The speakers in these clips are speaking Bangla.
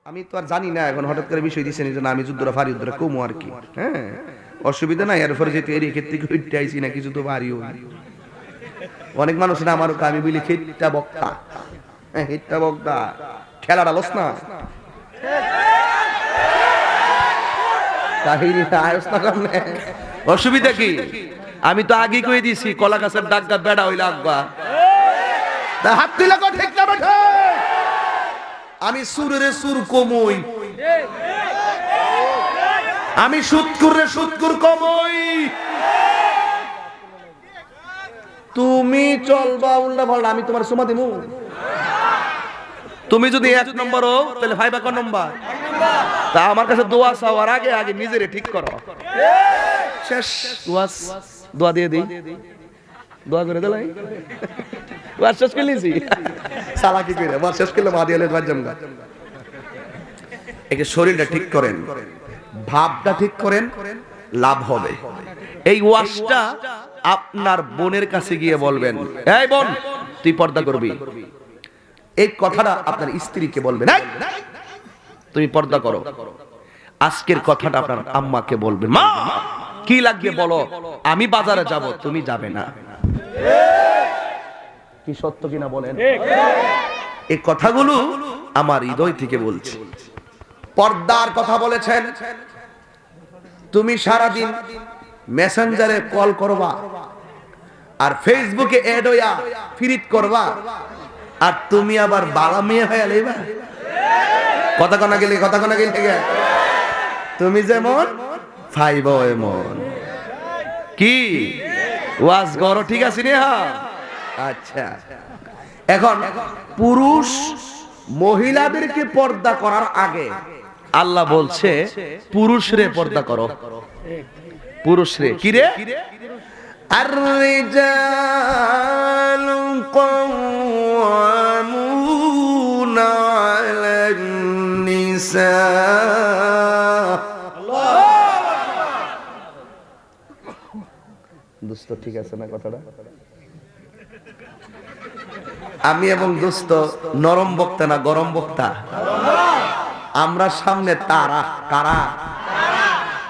আমি তো আর জানি না, এখন হঠাৎ করে বিষয় দিচ্ছেন এই জন্য আমি যুদ্ধরা ফারি যুদ্ধরা কমু আর কি। হ্যাঁ, অসুবিধা নাই। এরপরে যেহেতু এর ক্ষেত্রে উঠতে আইছি না কিছু তো বাড়িও অনেক মানুষ না আমার আমি বলি খেটটা বক্তা, হ্যাঁ খেটটা বক্তা, খেলাটা লস না অসুবিধা কি? আমি তো আগে কয়ে দিছি কলা গাছের ডাক্কা বেড়া হইলে আগবা হাত দিলে ঠিক না বেঠে। আমি সুরের সুর কমই, আমি সুৎকুরে সুৎকুর কমই। তুমি চলবা উল্টা পাল্টা, আমি তোমার সুমা দিমু। তুমি যদি 1 নম্বর হও তাহলে 5 এক নম্বর। তা আমার কাছে দোয়া চাওয়ার আগে আগে নিজেরে ঠিক করো। শেষ দোয়া দিয়ে দিই, দোয়া করে দিলাই ওয়াজ শেষ করে নিয়েছি। সালাকি করে ওয়াজ শেষ করলে মা দিয়ে জমগা। এই যে শরীরটা ঠিক করেন, ভাবটা ঠিক করেন, লাভ হবে। এই ওয়াজটা আপনার বোনের কাছে গিয়ে বলবেন, এই বোন তুই পর্দা করবি। এই কথাটা আপনার স্ত্রীকে বলবেন, তুমি পর্দা করো। আজকের কথাটা আপনার আম্মাকে বলবেন, মা কি লাগবে বলো, আমি বাজারে যাব, তুমি যাবে না। কি সত্য কিনা বলেন? এই কথাগুলো আমার হৃদয় থেকে বলছি। পর্দার কথা বলেছেন, তুমি সারাদিন মেসেঞ্জারে কল করবা আর ফেসবুকে এড হইয়া ফিরিট করবা, আর তুমি আবার বালা মেয়ে হয়ে লইবা। কথা কোনা গেলে তুমি যেমন ফাইব এমন। কি ওয়াজ গরো ঠিক আছে রে? হ্যাঁ আচ্ছা, এখন পুরুষ মহিলাদেরকে পর্দা করার আগে আল্লাহ বলছে পুরুষরে পর্দা করো। পুরুষরে কি রে? আর-রিজালু কাওয়ামুনা আলান নিসা। দোস্ত ঠিক আছে না কথাটা? আমি এবং দোস্ত নরম বক্তা না গরম বক্তা? আমরা সামনে তারা কারা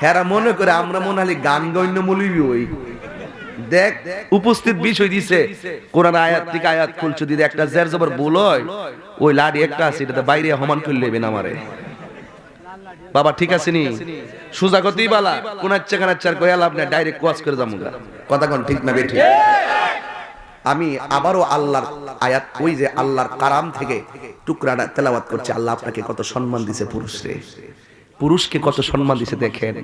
হেরা মনে করে আমরা মনে হলি গান গণ্য মলিবি। ওই দেখ উপস্থিত বিষয় দিছে কোরআন আয়াত থেকে আয়াত খুলছে, দিদি একটা জের জবর ভুল হয় ওই লাড়ি একটা আছে এটাতে বাইরে হমান করে নেবেন আমারে বাবা। ঠিক আছে নি সুজা গতি বালা কোন আচ্ছা কানাচ্চার কইয়া লাভ না, ডাইরেক্ট কোয়াজ করে যামুগা। কথা কোন ঠিক না বেঠিক? আমি আবারও আল্লাহর আয়াত, ওই যে আল্লাহর কালাম থেকে টুকরাটা তেলাওয়াত করছে। আল্লাহ আপনাকে কত সম্মান দিয়েছে পুরুষরে, পুরুষকে কত সম্মান দিয়েছে দেখেন।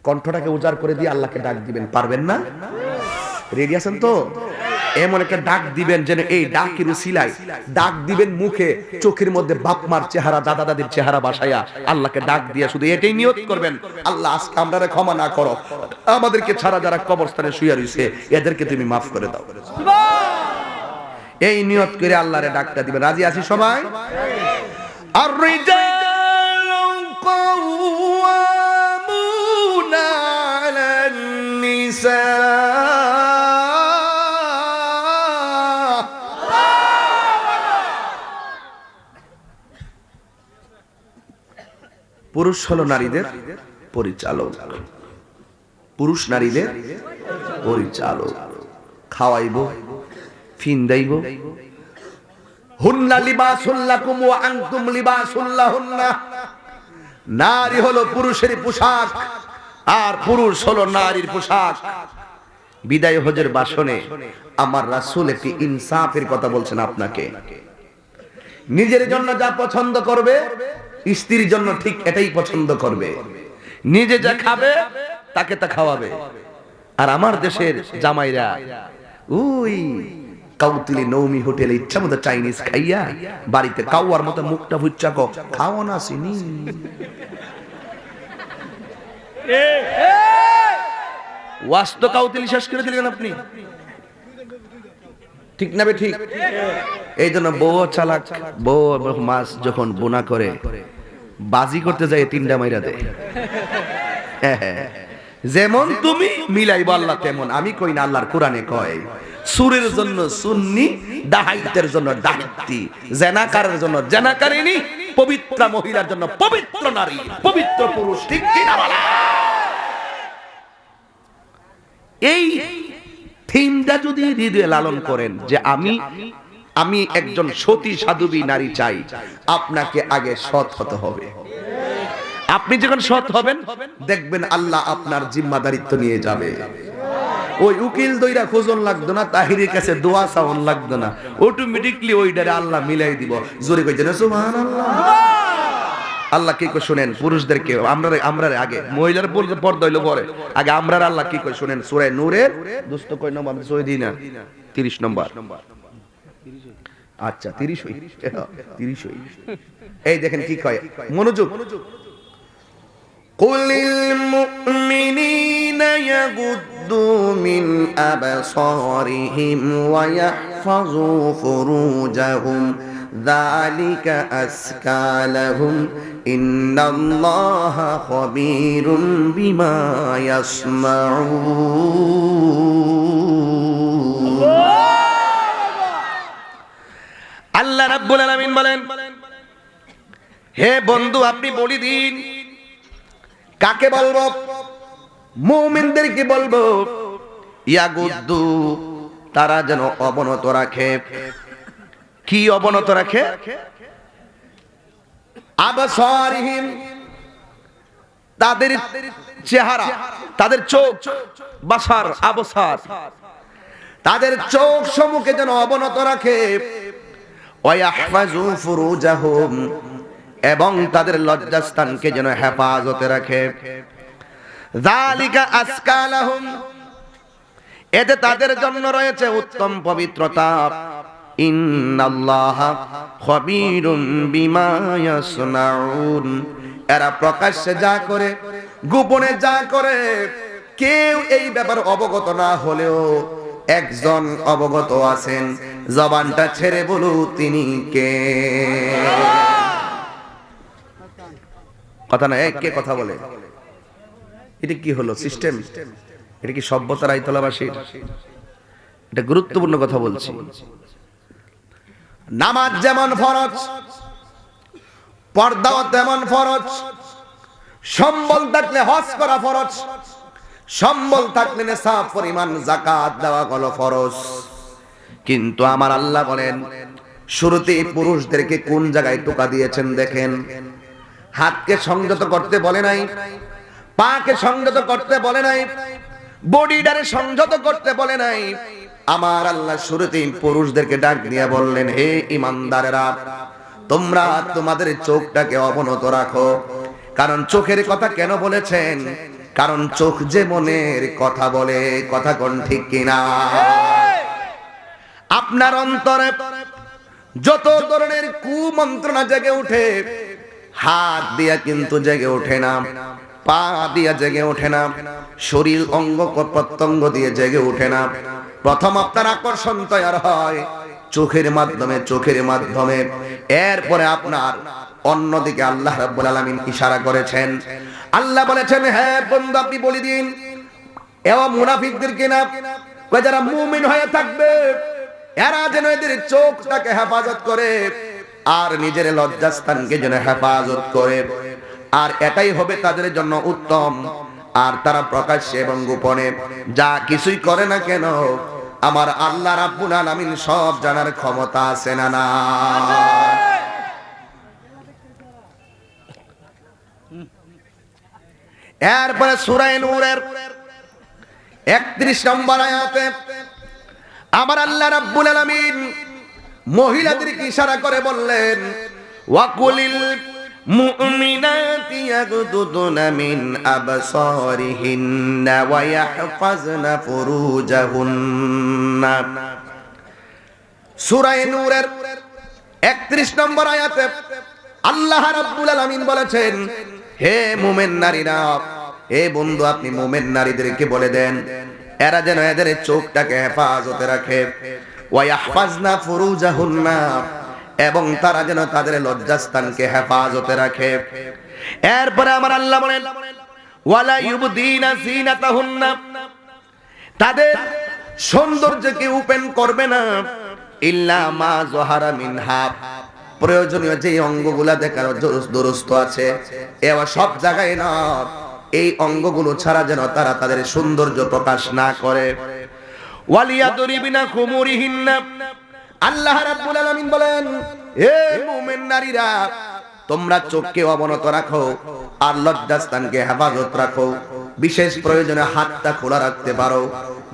কণ্ঠটাকে উজাড় করে দিয়ে আল্লাহকে ডাক দিবেন, পারবেন না? রেডি আছেন তো? এমন একটা ডাক দিবেন যেন এই ডাকের উসিলায় ডাক দিবেন মুখে, চোখের মধ্যে বাপ মার চেহারা, দাদা দাদির চেহারা বাসায়া আল্লাহকে ডাক দিয়া শুধু এটাই নিয়ত করবেন, আল্লাহ আজকে আমরারে ক্ষমা না করো, আমাদেরকে ছাড়া যারা কবরস্থানে শুয়ে রইছে এদেরকে তুমি মাফ করে দাও। এই নিয়ত করে আল্লাহরে ডাকটা দিবেন। রাজি আছি সবাই? আর-রিজালু কাওয়ামুনা আলান নিসা। পুরুষ হলো নারীদের পরিচালক, পুরুষ নারীদের পরিচালক। খাওয়াইব, ফিন্দাইব। হুন্না লিবাসুল লাকুম ওয়া আনতুম লিবাসুল লাহুন্না। নারী হলো পুরুষের পোশাক আর পুরুষ হলো নারীর পোশাক। বিদায় হজের ভাষণে আমার রাসূল একটি ইনসাফের কথা বলছেন আপনাকে। নিজের জন্য যা পছন্দ করবে স্ত্রীর জন্য ঠিক এটাই পছন্দ করবে। নিজে যা খাবে তাকে তা খাওয়াবে। আর আমার দেশের জামাইরা ওই কাউতুলি নৌমি হোটেলে ইচ্ছা মতো চাইনিজ খাইয়া বাড়িতে কাউয়ার মতো মুখটা ফুচ্চা খাও না চিনি। ওয়াস্ত কাউতুলি শেষ করে দিলেন আপনি, ঠিক না বে ঠিক? এই জন্য বউ চালাক, বউ মাছ যখন বোনা করে বাজি করতে যায় 3টা মাইরা দেয়। যেমন তুমি মিলাইব আল্লাহ তেমন। আমি কই না, আল্লাহর কোরআনে কয় সুরের জন্য সুন্নি, ডাহাইতের জন্য ডাহাইতি, জেনাকারের জন্য জেনাকারিনী, পবিত্র মহিলার জন্য পবিত্র নারী, পবিত্র পুরুষ, ঠিক কিনা বলা? এই থিমটা যদি হৃদয়ে লালন করেন যে আমি একজন সতী সাধবী নারী চাই, আপনাকে আগে সৎ হতে হবে। আপনি যখন সৎ হবেন দেখবেন আল্লাহ আপনার জিম্মাদারিত্ব নিয়ে যাবে। ওই উকিল দইরা খোঁজন লাগতো না, তাহিরের কাছে দোয়া চাওয়ান লাগতো না, অটোমেটিকলি ওইটারে আল্লাহ মিলাই দিব। জোরে কইছেন সুবহানাল্লাহ। আল্লাহ কি কই শুনেন, পুরুষদেরকে আমরা আগে, মহিলার পর্দা হইলো পরে, আগে আমরা আল্লাহ কি কই শুনেন। সূরা নূরের দোস্ত কই নম্বর আমি সই দিই না, 30 নম্বর। আচ্ছা 30 হই, 30 হই। এই দেখেন কি কয়, মনোযোগ। কুলিল মুমিনিনা ইয়াগুদ্দু মিন আবসারিহিম ওয়া ইয়াহফাযু ফুরুজাহুম যালিকা আযকা লাহুম ইন্নাল্লাহা খাবীরুম বিমা ইয়াসমাউন। আল্লাহ রাব্বুল আলামিন বলেন, হে বন্ধু আপনি বলি দিন। কাকে বলবো? মুমিনদেরকে বলবো, ইয়াগুদ্দু, তারা যেন অবনত রাখে। কি অবনত রাখে? আবসারিহিম, তাদের চেহারা, তাদের চোখ, বাসার আবসার, তাদের চোখ সম্মুখে যেন অবনত রাখে। ওয়া ইয়াহফাযু ফুরুজাহুম, এবং তাদের লজ্জাস্থানকে যেন হেফাজতে রাখে। যালিকা আযকা লাহুম, এতে তাদের জন্য রয়েছে উত্তম পবিত্রতা। ইন্নাল্লাহা খাবীরুম বিমা ইয়াসনাউন, এরা প্রকাশ্যে যা করে, গোপনে যা করে, কেউ এই ব্যাপারে অবগত না হলেও একজন অবগত আছেন। জবানটা ছেড়ে বলু তিনি কে? কথা না, কে কথা বলে? এটা কি হলো সিস্টেম? এটা কি সভ্যতার আইতলাবাসীর? এটা গুরুত্বপূর্ণ কথা বলছি। নামাজ যেমন ফরজ, পর্দাও তেমন ফরজ। সম্বল থাকলে হজ করা ফরজ, সম্বল থাকলে নিসাব পরিমাণ যাকাত দেওয়া হলো ফরজ। কিন্তু আমার আল্লাহ বলেন, শুরুতেই পুরুষদেরকে কোন জায়গায় টোকা দিয়েছেন দেখেন। হাতকে সংযত করতে বলে নাই, পাকে সংযত করতে বলে নাই, বডিটারে সংযত করতে বলে নাই। আমার আল্লাহ শুরুতেই পুরুষদেরকে ডাক দিয়ে বললেন, হে ঈমানদারেরা, তোমরা তোমাদের চোখটাকে অবনত রাখো। কারণ চোখের কথা কেন বলেছেন? কারণ চোখ যে মনের কথা বলে। কথা কোন ঠিক কিনা? আপনার অন্তরে যত ধরনের কুমন্ত্রণা জেগে ওঠে, হাত দিয়া কিন্তু জেগে ওঠে না, পা দিয়া জেগে ওঠে না, শরীর অঙ্গ প্রত্যঙ্গ দিয়ে জেগে ওঠে না। প্রথম আপনার আকর্ষণ তৈরি হয় চোখের মাধ্যমে, চোখের মাধ্যমে। এরপরে আপনার অন্যদিকে আল্লাহ রাব্বুল আলামিন ইশারা করেছেন। আল্লাহ বলেছেন, হ্যাঁ বন্ধু আপনি বলে দিন, এও মুনাফিকদেরকে না, যারা মুমিন হয়ে থাকবে এরা যেন এদের চোখটাকে হেফাজত করে আর নিজের লজ্জাস্থানকে যেন হেফাজত করে। আর এটাই হবে তাদের জন্য উত্তম। আর তারা প্রকাশ্যে এবং গোপনে যা কিছুই করে না কেন, আমার আল্লাহ রাব্বুল আলামিন সব জানার ক্ষমতা আছে না না? এরপরে সূরা নূরের 31 নম্বর আয়াতে আমার আল্লাহ রাব্বুল আলামিন মহিলাদেরকে ইশারা করে বললেন, ওয়াকুলিল মুমিনাতি ইয়াগুদুনা মিন আবসারিহিন্না ওয়া ইয়াহফাজনা ফুরুজাহুন্না। সূরা নূরের 31 নম্বর আয়াতে আল্লাহ রাব্বুল আলামিন বলেছেন, হে মুমিন নারীরা, হে বন্ধু আপনি মুমিন নারীদেরকে বলে দেন এরা যেন এদের চোখটাকে হেফাজতে রাখে। ওয়া ইয়াহফাজনা ফুরুজাহুন্না, এবং তারা যেন তাদের লজ্জাস্থানকে হেফাজতে রাখে। এরপরে আমার আল্লাহ বলেন, ওয়ালা ইউবদিনা যিনাতাহুন্না, তাদের সৌন্দর্যকে ওপেন করবে না, ইল্লা মা যাহারা মিনহা, প্রয়োজনীয় যে অঙ্গগুলা দেখার দুরুস্ত আছে এবার সব জায়গায় না, এই অঙ্গগুলো ছাড়া যেন তারা তাদের সৌন্দর্য প্রকাশ না করে। ওয়ালিয়াদরিবিনা খুমুরিহিন্না, আল্লাহ রাব্বুল আলামিন বলেন, হে মুমিন নারীরা, তোমরা চোখকে অবনত রাখো আর লজ্জাস্থানকে হেফাজত রাখো। বিশেষ প্রয়োজনে হাতটা খোলা রাখতে পারো,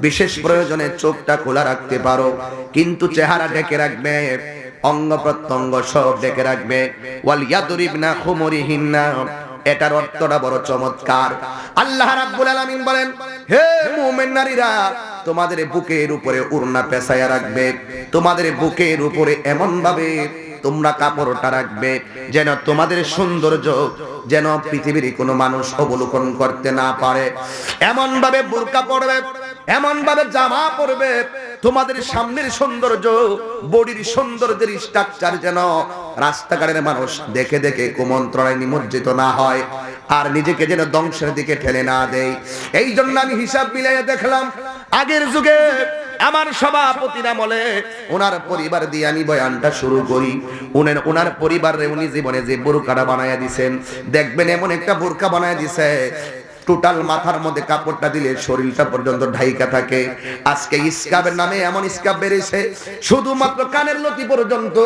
বিশেষ প্রয়োজনে চোখটা খোলা রাখতে পারো, কিন্তু চেহারা ঢেকে রাখবে, অঙ্গ প্রত্যঙ্গ সব ঢেকে রাখবে। ওয়ালিয়াদরিবিনা খুমুরিহিন্না, এটার অর্থটা বড় চমৎকার। আল্লাহ রাব্বুল আলামিন বলেন, হে মুমিন নারীরা, তোমাদের বুকের উপরে ওড়না পেঁচায়া রাখবে, তোমাদের বুকের উপরে এমন ভাবে তোমরা কাপড়টা রাখবে যেন তোমাদের সৌন্দর্য যেন পৃথিবীর কোনো মানুষ অবলোকন করতে না পারে। এমন ভাবে বোরকা পরবে, এমন ভাবে জামা পরবে, তোমাদের সামনের সৌন্দর্য, বডির সৌন্দর্যের স্ট্রাকচার যেন রাস্তাঘাটের মানুষ দেখে দেখে কুমন্ত্রণায় নিমজ্জিত না হয় আর নিজেকে যেন ধ্বংসের দিকে ঠেলে না দেয়। এই জন্য আমি হিসাব মিলিয়ে দেখলাম, আগের যুগে আমার সভাপতির আমলে ওনার পরিবার দিয়ে আমি বয়ানটা শুরু করি, ওনার পরিবারে উনি জীবনে যে বোরকাটা বানায়া দিছেন, দেখবেন এমন একটা বোরকা বানায়া দিছে টোটাল মাথার মধ্যে কাপড়টা দিলে শরীরটা পর্যন্ত ঢাইকা থাকে। আজকে ইসকাবের নামে এমন ইসকাব বেরিয়েছে, শুধুমাত্র কানের লতি পর্যন্ত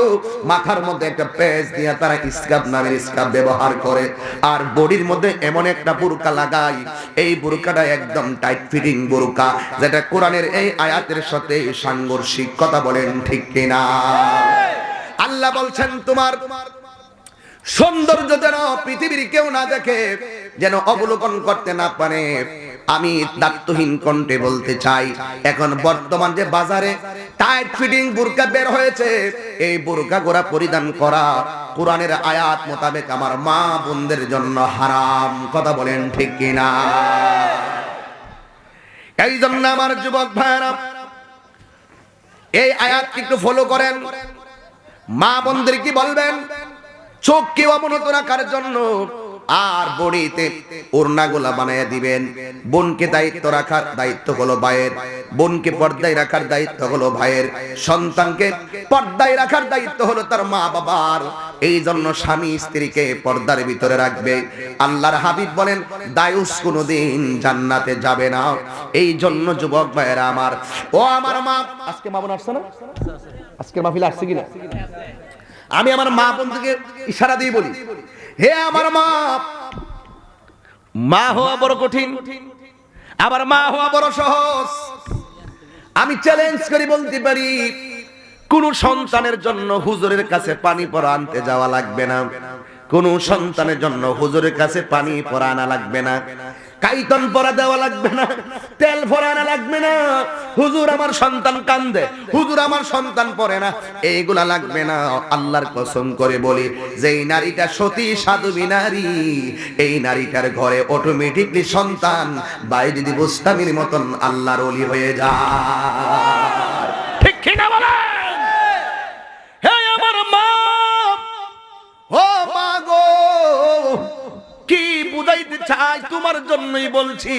মাথার মধ্যে একটা পেঁচ দিয়ে তারা ইসকাব নামের ইসকাব ব্যবহার করে, আর বডির মধ্যে এমন একটা বুরকা লাগায়, এই বুরকাটা একদম টাইট ফিটিং বুরকা, যেটা কোরআনের এই আয়াতের সাথে সাংঘর্ষিক। কথা বলেন ঠিক কিনা? আল্লাহ বলছেন, তোমার সৌন্দর্য যেন পৃথিবীর কেউ না দেখে, যেন অবলোকন করতে না পারে। আমি দায়িত্বহীন কণ্ঠে বলতে চাই, এখন বর্তমান যে বাজারে টাইট ফিটিং বুরকা বের হয়েছে, এই বুরকা গোরা পরিধান করা কোরআনের আয়াত মোতাবেক আমার মা বোনদের জন্য হারাম। কথা বলেন ঠিক কিনা? এই জন্য আমার যুবক ভাইরা এই আয়াতকে একটু ফলো করেন। মা বোনদের কি বলবেন? চোখকে অবনত রাখার জন্য আর বডিতে ওড়নাগুলা বানায়া দিবেন। বোনকে দায়িত্ব রাখার দায়িত্ব হলো ভাইয়ের, বোনকে পর্দায় রাখার দায়িত্ব হলো ভাইয়ের, সন্তানকে পর্দায় রাখার দায়িত্ব হলো তার মা বাবার। এই জন্য স্বামী স্ত্রীকে পর্দার ভিতরে রাখবে। আল্লাহর হাবিব বলেন, দায়ুস কোনোদিন জান্নাতে যাবে না। এই জন্য যুবক ভাইয়েরা আমার, ও আমার মা, আজকে মা বোন আসছে না? আজকে মাহফিল আসছে কিনা? আমি আমার মা বোনকে ইশারা দিয়ে বলি, হে আমার মা, মা হওয়া বড় কঠিন, আবার মা হওয়া বড় সহজ। আমি চ্যালেঞ্জ করে বলতে পারি, কোন সন্তানের জন্য হুজুরের কাছে পানি পড়া আনতে যাওয়া লাগবে না, কোন সন্তানের জন্য হুজুরের কাছে পানি পড়া আনা লাগবে না, কাইতন পরা দেওয়া লাগবে না, তেল ভরা আনা লাগবে না। হুজুর আমার সন্তান কান্দে, হুজুর আমার সন্তান পড়ে না, এইগুলা লাগবে না। আল্লাহর কসম করে বলি, যেই নারীটা সতী সাধবী নারী, এই নারীটার ঘরে অটোমেটিকলি সন্তান বাইরে যদি বুস্তামির মতন আল্লাহর ওলি হয়ে যায়। ঠিক কিনা বলেন? হে আমার মা, ও মা গো, কি বুঝাইতে চাই তোমার জন্যই বলছি,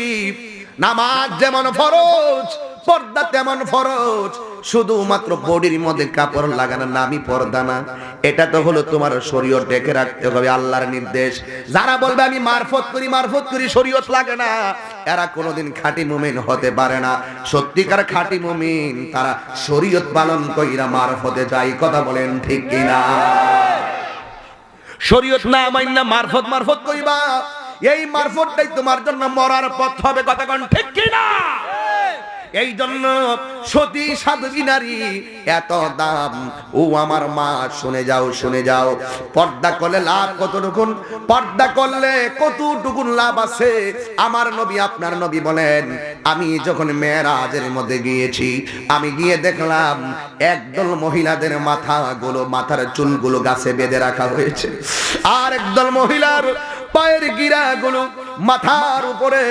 নামাজ যেমন ফরজ, পর্দা তেমন ফরজ। শুধুমাত্র বডির মধ্যে কাপড় লাগানোর নামই পর্দা না, এটা তো হলো তোমার শরীয়ত ঢেকে রাখতে হবে, আল্লাহর নির্দেশ। যারা বলবে আমি মারফত করি শরীয়ত লাগে না, এরা কোনোদিন খাঁটি মুমিন হতে পারে না। সত্যিকার খাঁটি মুমিন তারা শরীয়ত পালন কইরা মারফতে যায়। কথা বলেন ঠিক কিনা? শরীয়ত না মাইন্না মারফত কইবা, এই মারফতটাই তোমার জন্য মরার পথ হবে। কথা কোন ঠিক কিনা? এই জন্য সতী সাধবী নারী এত দাম। ও আমার মা, শুনে যাও, পর্দা করলে লাভ কতটুকুন, পর্দা করলে কতটুকুন লাভ আছে। আমার নবী, আপনার নবী বলেন, আমি যখন মেরাজের মধ্যে গিয়েছি, আমি গিয়ে দেখলাম একদল মহিলাদের মাথার চুলগুলো গাছে বেঁধে রাখা হয়েছে, আর একদল মহিলার পায়ের গিরাগুলো মাথার উপরে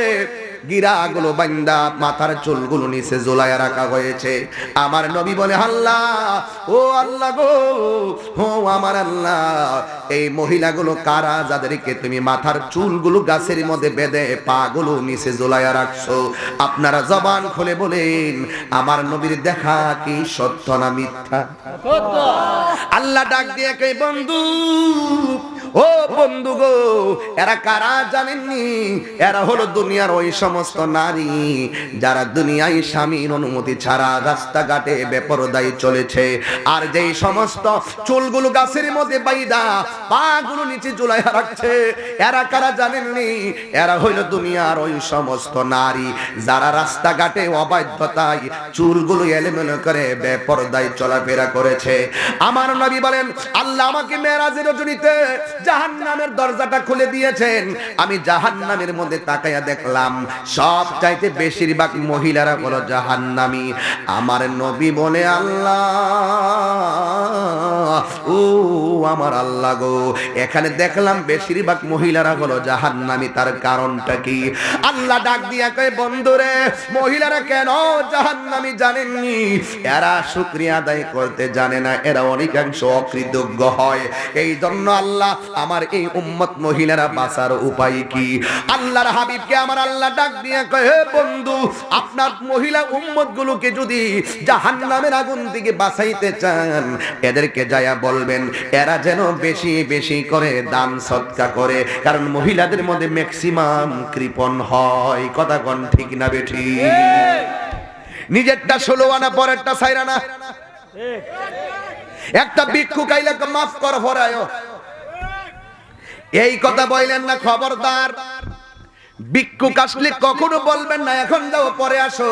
গিরাগুলো বান্দা মাথার চুলগুলো নিচে ঝুলাইয়া রাখা হয়েছে। আমার নবী বলে আল্লাহ, ও আল্লাহ গো, ও আমার আল্লাহ, এই মহিলাগুলো কারা যাদেরকে তুমি মাথার চুলগুলো গাছের মধ্যে বেঁধে পাগুলো নিচে ঝুলাইয়া রাখছো? আপনারা জবান খুলে বলেন, আমার নবীর দেখা কি সত্য না মিথ্যা? আল্লাহ ডাক দিয়ে কই, বন্ধু, ও বন্ধু গো, এরা কারা জানেননি? এরা হলো দুনিয়ার ওই সমস্ত নারী যারা দুনিয়ায় স্বামীর অনুমতি ছাড়া রাস্তাঘাটে বেপরদায় চলেছে। আর যেই সমস্ত চুলগুলো গাছের মধ্যে বাইদা পাগুলো নিচে ঝুলাইয়া রাখছে, এরা কারা জানেননি? এরা হইল দুনিয়ার ওই সমস্ত নারী যারা রাস্তাঘাটে অবাধ্যতায় চুলগুলো এলোমেলো করে বেপরদায় চলাফেরা করেছে। আমার নবী বলেন, আল্লাহ আমাকে মেরাজের রজনীতে জাহান্নামের দরজাটা খুলে দিয়েছেন। আমি জাহান্নামের মধ্যে তাকাইয়া দেখলাম সব চাইতে বেশিরভাগ মহিলারা হলো জাহান্নামী। আমার নবী বলে, আল্লাহ, ও আমার আল্লাহ গো, এখানে দেখলাম বেশিরভাগ মহিলারা হলো জাহান্নামী, তার কারণটা কি? আল্লাহ ডাক দিয়া কয়, বন্ধুরে, মহিলারা কেন জাহান্নামী জানেননি? এরা শুকরিয়া আদায় করতে জানে না, এরা অনেকাংশ অকৃতজ্ঞ হয়। এই জন্য আল্লাহ আমার এই উম্মত মহিলারা বাঁচার উপায় কি? আল্লাহর হাবিবকে আমার আল্লাহ ডাক দিয়ে কয়, হে বন্ধু, আপনার মহিলা উম্মত গুলোকে যদি জাহান্নামের আগুন থেকে বাঁচাইতে চান, এদেরকে যায়া বলবেন এরা যেন বেশি বেশি করে দান সদকা করে, কারণ মহিলাদের মধ্যে ম্যাক্সিমাম কৃপণ হয়। কথা কোন ঠিক না বেঠি? নিজেরটা 16 আনা, পরেরটা 4 আনা। একটা ভিক্ষুক আইলে মাফ কর ফরায়, এই কথা বললেন না, খবরদার। ভিক্ষুক আসলে কখনো বলবেন না এখন যাও পরে আসো,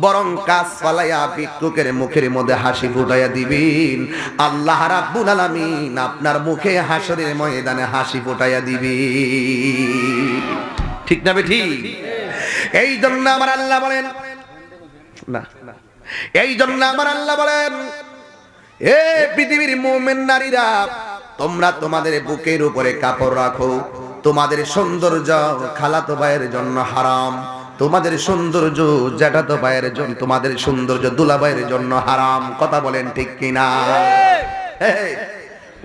বরং কাজ ফালাইয়া ভিক্ষুকের মুখের মধ্যে হাসি ফুটাইয়া দিবেন। আল্লাহ রাব্বুল আলামিন আপনার মুখে হাসরের ময়দানে হাসি ফুটাইয়া দিবে। ঠিক না বেঠি? এই জন্য আমার আল্লাহ বলেন না, এই জন্য আমার আল্লাহ বলেন, এ পৃথিবীর মুমিন নারীরা, তোমরা তোমাদের বুকের উপরে কাপড় রাখো। তোমাদের সৌন্দর্য খালাতো ভাইয়ের জন্য হারাম, তোমাদের সৌন্দর্য জ্যাঠাতো ভাইয়ের জন্য, তোমাদের সৌন্দর্য দুলাভাইয়ের জন্য হারাম। কথা বলেন ঠিক কিনা?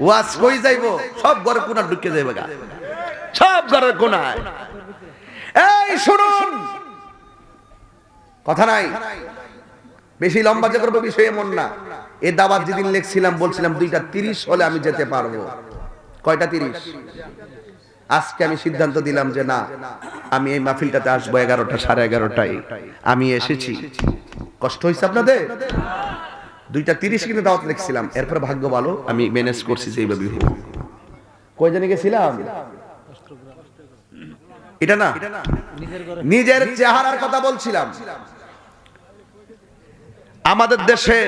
ওয়াজ কই যাইবো? সব ঘরে কোণা ঢুকে যাইবে গা, সব ঘরের কোণায়। এই শুনুন, কথা নাই, বেশি লম্বা যে করবো বিষয় এমন না। এই দাওয়াত যেদিন লিখছিলাম বলছিলাম 2:30 হলে আমি যেতে পারবো। কয়টা 30? আজকে আমি সিদ্ধান্ত দিলাম যে না, আমি এই মাহফিলটাতে আসবো 11টা 11:30টায়। আমি এসেছি। কষ্ট হয়েছে আপনাদের? 2:30 কিন্তু দাওয়াত লিখছিলাম, এরপর ভাগ্য ভালো আমি ম্যানেজ করছি যে এইভাবে হোক। কয় জানি গেছিলাম? এটা না, নিজের চেহারার কথা বলছিলাম। আমাদের দেশে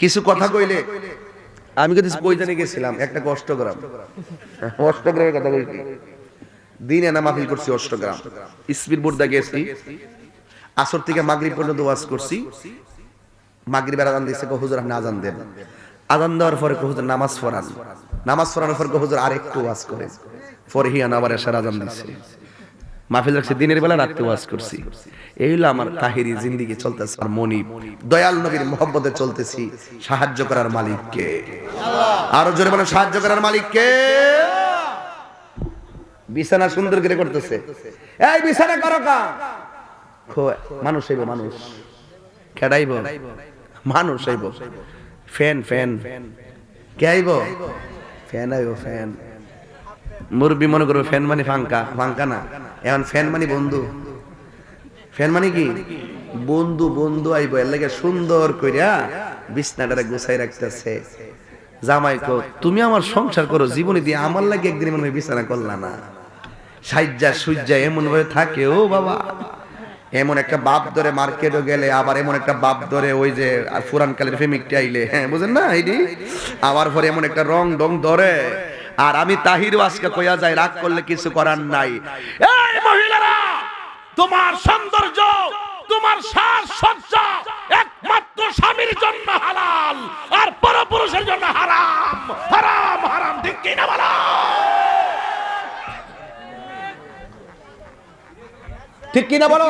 কিছু কথা কইলে আমি কিন্তু কই জানি গেছিলাম, একটা অষ্টগ্রাম, অষ্টগ্রামের কথা কইছি, দিনে না মাহফিল করছি অষ্টগ্রাম, স্পিড বোর্ডে গেছি, আসর থেকে মাগরিব পর্যন্ত ওয়াজ করছি। মাগরিবের আজান দিয়েছে, হুজুর আপনি আজান দেন। আজান দেওয়ার পরে হুজুর নামাজ পড়ান, নামাজ পড়ানোর পর হুজুর আরেকটু ওয়াজ করে, পরে হিয়ান আবার এশার আজান দিয়েছে। মাহফিল রাখছি দিনের বেলা, রাতে ওয়াজ করছি। এই হলো আমার তাহিরি জিন্দেগি চলতেছে। আর মনিব দয়াল নবীর মোহব্বতে চলতেছি। সাহায্য করার মালিক কে? আরো জোরে বলেন, সাহায্য করার মালিক কে? বিছানা সুন্দর করে করতেছে, এই বিছানা করো কা? মানুষ হইব, মানুষ খেড়াইব, মানুষ হইব। ফ্যান ফ্যান কে আইব? ফ্যান আইব, ফ্যান। মুরব্বি মনে করবে ফ্যান মানে ফাঙ্কা, ফাঙ্কা না, এখন ফ্যান মানে বন্ধু। ফ্যান মানে কি? বন্ধু, বন্ধু আইব। এর লাগে সুন্দর কইরা বিছনাটারে গুছাই রাখতেছে। জামাই কো, তুমি আমার সংসার করো জীবনে দিয়ে, আমার লাগে একদিন মনে হয় বিছানা করলা না। সাইজ্জা সুজ্জা এমন ভাবে থাকে, ও বাবা। এমন একটা বাপ ধরে মার্কেটও গেলে, আবার এমন একটা বাপ ধরে ওই যে পুরান কালের প্রেমিকটা আইলে, হ্যাঁ বুঝেন না এইটি, আবার পরে এমন একটা রং ডং ধরে। আর আমি তাহির আজকে কইয়া যাই, রাগ করলে কিছু করার নাই। এই মহিলারা, তোমার সৌন্দর্য, তোমার সাজ সজ্জা একমাত্র স্বামীর জন্য হালাল, আর পরপুরুষের জন্য হারাম। হারাম হারাম, ঠিক কি না বলো? ঠিক কিনা বলো?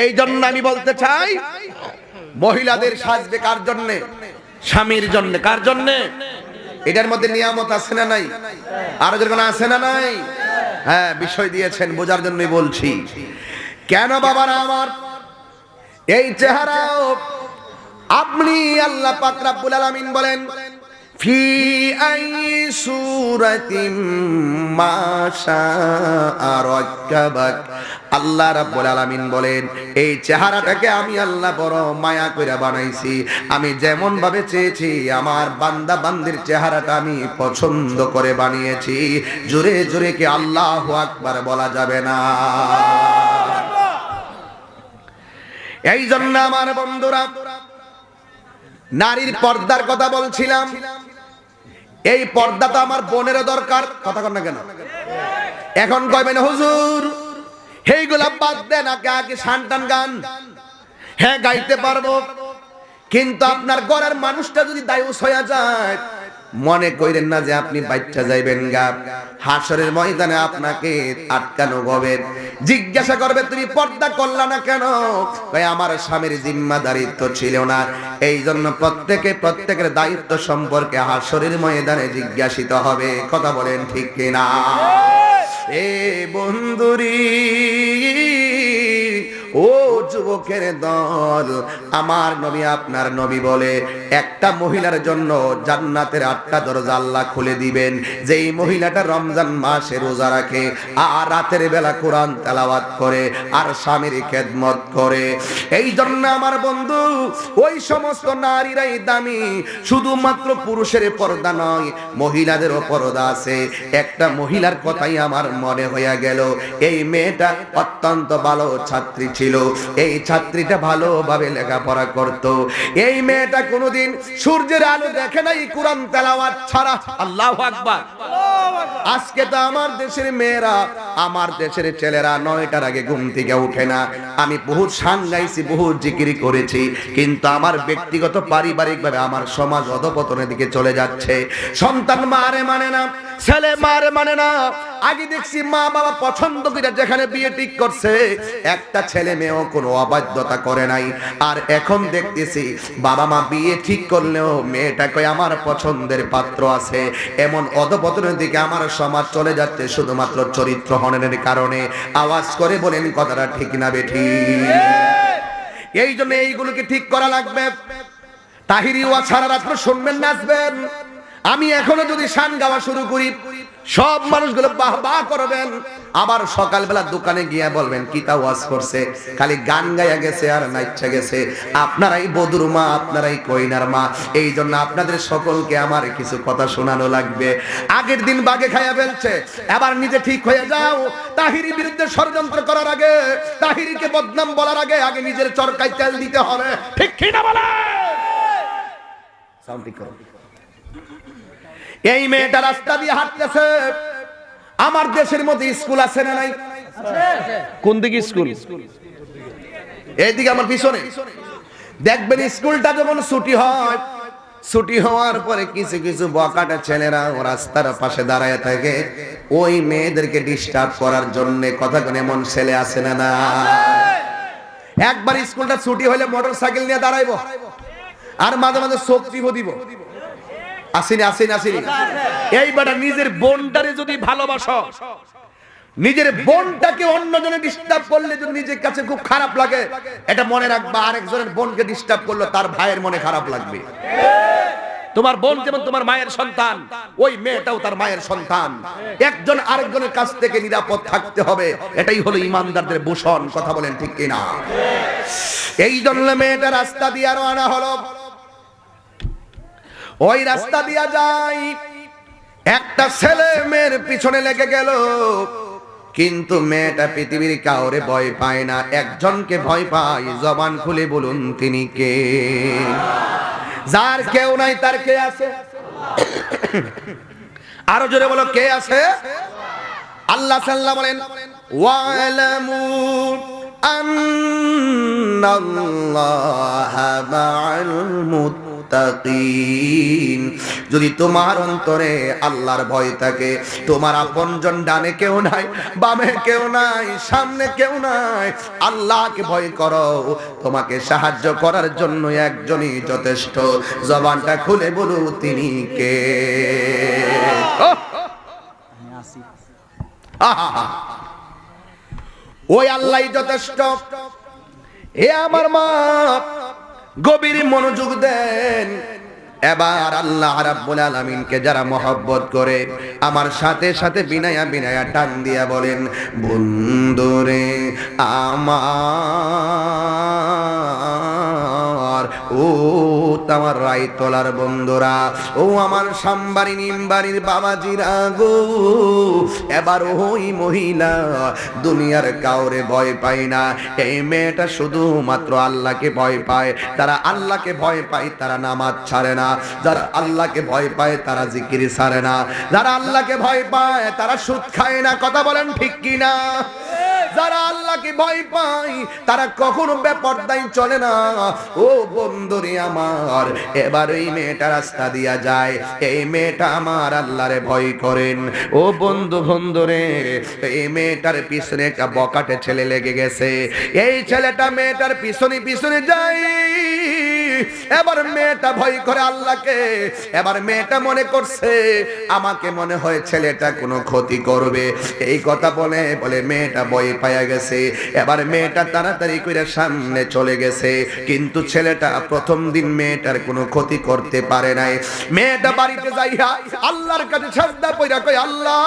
এই জন্য আমি বলতে চাই, মহিলাদের সাজবে কার জন্যে? স্বামীর জন্য। কার জন্যে? এটার মধ্যে নিয়ামত আছে না নাই? আরো যেরকম আছে না নাই? হ্যাঁ, বিষয় দিয়েছেন, বোঝার জন্যই বলছি। কেন বাবারা আমার, এই চেহারাও আপনি আল্লাহ পাক রব্বুল আলামিন বলেন ফি আই সূরাতিম মা শাআ রাক্কাবাক। আল্লাহ রাব্বুল আলামিন বলেন এই চেহারাটাকে আমি আল্লাহ বড় মায়া করে বানাইছি। আমি যেমন ভাবে চেয়েছি আমার বান্দা বান্দির চেহারাটা আমি পছন্দ করে বানিয়েছি। জোরে জোরে কি আল্লাহু আকবার বলা যাবে না? এই জন্য আমার বন্ধুরা, নারীর পর্দার কথা বলছিলাম। এই পর্দা তো আমার বোনেরও দরকার। কথা কন না কেন? এখন কইবেন হুজুর এইগুলা বাদ দেন, আগে শানটান গান। হ্যাঁ, গাইতে পারবো, কিন্তু আপনার ঘরের মানুষটা যদি দায়ুস হয়ে যায়, মনে কইরেন না যে আপনি বাচ্চা যাইবেন গা। হাসরের ময়দানে আপনাকে আটকানো হবে, জিজ্ঞাসা করবে তুমি পর্দা করলা না কেন? ভাই আমার স্বামীর জিম্মাদারিত্ব ছিল না। এই জন্য প্রত্যেকের দায়িত্ব সম্পর্কে হাসরের ময়দানে জিজ্ঞাসিত হবে। কথা বলেন ঠিক কিনা? এ বন্ধুরি, ও যুবকের দল, আমার নবী আপনার নবী বলে একটা মহিলার জন্য জান্নাতের 8টা দরজা আল্লাহ খুলে দিবেন। যেই মহিলাটা রমজান মাসে রোজা রাখে আর রাতের বেলা কোরআন তেলাওয়াত করে আর স্বামীর খেদমত করে। এই জন্য আমার বন্ধু, ওই সমস্ত নারীরাই দামি। শুধুমাত্র পুরুষের পর্দা নয়, মহিলাদেরও পর্দা আছে। একটা মহিলার কথাই আমার মনে হয়ে গেল। এই মেয়েটা অত্যন্ত ভালো ছাত্রী ছিল। এই ছাত্রীটা ভালোভাবে লেখাপড়া করত। এই মেয়েটা কোনোদিন সূর্যের আলো দেখে নাই কোরআন তেলাওয়াত ছাড়া। আল্লাহু আকবার। আজকে তো আমার দেশের মেয়েরা, আমার দেশের ছেলেরা 9টার আগে ঘুম থেকে উঠে না। আমি বহুত শান গাইছি, বহুত জিকির করেছি, কিন্তু আমার ব্যক্তিগত পারিবারিকভাবে আমার সমাজ অধপতনের দিকে চলে যাচ্ছে। সন্তান মারে মানে না, ছেলে মারে মানে না। আগে দেখছি মা বাবা পছন্দ করে যেখানে বিয়ে ঠিক করছে, একটা ছেলে মেয়েও কোনো অবাধ্যতা করে নাই। আর এখন দেখতেছি বাবা মা বিয়ে ঠিক করলেও মেয়েটা কই আমার পছন্দের পাত্র আছে। এমন অধপতনের দিকে আমার সমাজ চলে যাচ্ছে শুধুমাত্র চরিত্র হননের কারণে। আওয়াজ করে বলেন কথাটা ঠিক না বেঠিক? এই জন্য এইগুলোকে ঠিক করা লাগবে। তাহিরি ওয়া সারা রাত শুনবেন, নাচবেন। আমি এখনো যদি শান গাওয়া শুরু করি, সব মানুষগুলো বাহ বাহ করবেন। আবার সকালবেলা দোকানে গিয়ে বলবেন কি তা ওয়াজ করছে, খালি গান গাইয়া গেছে আর নাচা গেছে। আপনারাই বধুর মা, আপনারাই কইনার মা। এই জন্য আপনাদের সকলকে আমার কিছু কথা শোনানো লাগবে। আগের দিন বাগে খাইয়া ফেলছে, এবার নিজে ঠিক হয়ে যাও। তাহিরির বিরুদ্ধে ষড়যন্ত্র করার আগে, তাহিরিকে বদনাম বলার আগে নিজের চরকায় তেল দিতে হবে। ঠিক কি না বলে? সাউন্ড ঠিক করো। এই মেয়েটা রাস্তা দিয়ে হাঁটতেছে। আমার দেশের মধ্যে স্কুল আছে না নাই? কোন দিকে স্কুল? এইদিকে আমার পিছনে। দেখবেন স্কুলটা যখন ছুটি হয়, ছুটি হওয়ার পরে কিছু কিছু বকাটা ছেলেরা রাস্তার পাশে দাঁড়ায় থাকে ওই মেয়েদেরকে ডিস্টার্ব করার জন্য। কথা কোন এমন ছেলে আছে না না? একবার স্কুলটা ছুটি হলে মোটরসাইকেল নিয়ে দাঁড়াইবো আর মাঝে মাঝে চোখ টিপো দিব। আসেনি আসেনি আসেনি। এই বেটা নিজের বোনটারে যদি ভালোবাসো, নিজের বোনটাকে অন্যজনে ডিস্টার্ব করলে যদি নিজের কাছে খুব খারাপ লাগে, এটা মনে রাখবা আরেকজনের বোনকে ডিস্টার্ব করলে তার ভাইয়ের মনে খারাপ লাগবে। তোমার বোন যেমন তোমার মায়ের সন্তান, ওই মেয়েটাও তার মায়ের সন্তান। একজন আরেকজনের কাছ থেকে নিরাপদ থাকতে হবে। এটাই হলো ইমানদারদের ভূষণ। কথা বলেন ঠিক কিনা? এই জন্য মেয়েটা রাস্তা দিয়ে রওনা হলো। ওই রাস্তা দিয়া যাই, একটা ছেলে মেয়ের পিছনে লেগে গেল, কিন্তু মেয়েটা পৃথিবীর কাউরে ভয় পায় না, একজনকে ভয় পায়। জবান খুলে বলুন তিনি কে? যার কেউ নাই তার কে আছে? আরো জোরে বলো কে আছে? আল্লাহ সাল্লাল্লাহু বলেন ওয়ালামু আন্নাল্লাহা মা'আল মুত্তাকিন। যদি তোমার অন্তরে আল্লাহর ভয় থাকে, তোমার আপনজন ডানে কেউ নাই, বামে কেউ নাই, সামনে কেউ নাই, আল্লাহকে ভয় করো, তোমাকে সাহায্য করার জন্য একজনই যথেষ্ট। জবানটা খুলে বলো তিনি কে? ওই আল্লাহই যথেষ্ট। এ আমার মা, গভীর মনোযোগ দেন। এবার আল্লাহ রাব্বুল আলামিনকে যারা মহব্বত করে আমার সাথে সাথে বিনায়া বিনায়া টান দিয়া বলেন, বন্ধুরে আমার, ও তোমার রায়তলার বন্ধুরা, ও আমার সামবাড়ি নিমবাড়ির বাবাজিরা গো, এবার ওই মহিলা দুনিয়ার কাউরে ভয় পায় না। এই মেয়েটা শুধুমাত্র আল্লাহকে ভয় পায়। তারা আল্লাহকে ভয় পায়, তারা নামাজ ছাড়ে না। যারা আল্লাহকে ভয় পায় তারা জিকির ছাড়ে না। যারা আল্লাহকে ভয় পায় তারা সুদ খায় না। কথা বলেন ঠিক কিনা? যারা আল্লাহকে ভয় পায় তারা কখনো বেপরদায় চলে না। ও বন্ধুরে আমার, এবার এই মেয়েটা রাস্তা দিয়া যায়, এই মেয়েটা আমার আল্লাহরে ভয় করেন। ও বন্ধু বন্ধুরে, এই মেয়েটার পিছনে একটা বকাটে ছেলে লেগে গেছে। এই ছেলেটা মেয়েটার পিছনে পিছনে যায়। এবার মেয়েটা ভয় করে আল্লাহকে। এবার মেয়েটা মনে করছে আমাকে মনে হয় ছেলেটা কোনো ক্ষতি করবে। এই কথা বলে বলে মেয়েটা ভয় পায়া গেছে। এবার মেয়েটা তাড়াতাড়ি করে সামনে চলে গেছে, কিন্তু ছেলেটা প্রথম দিন মেয়েটার কোনো ক্ষতি করতে পারে নাই। মেয়েটা বাড়িতে যাইয়া আল্লাহর কাছে সাজদা কইরা কই, আল্লাহ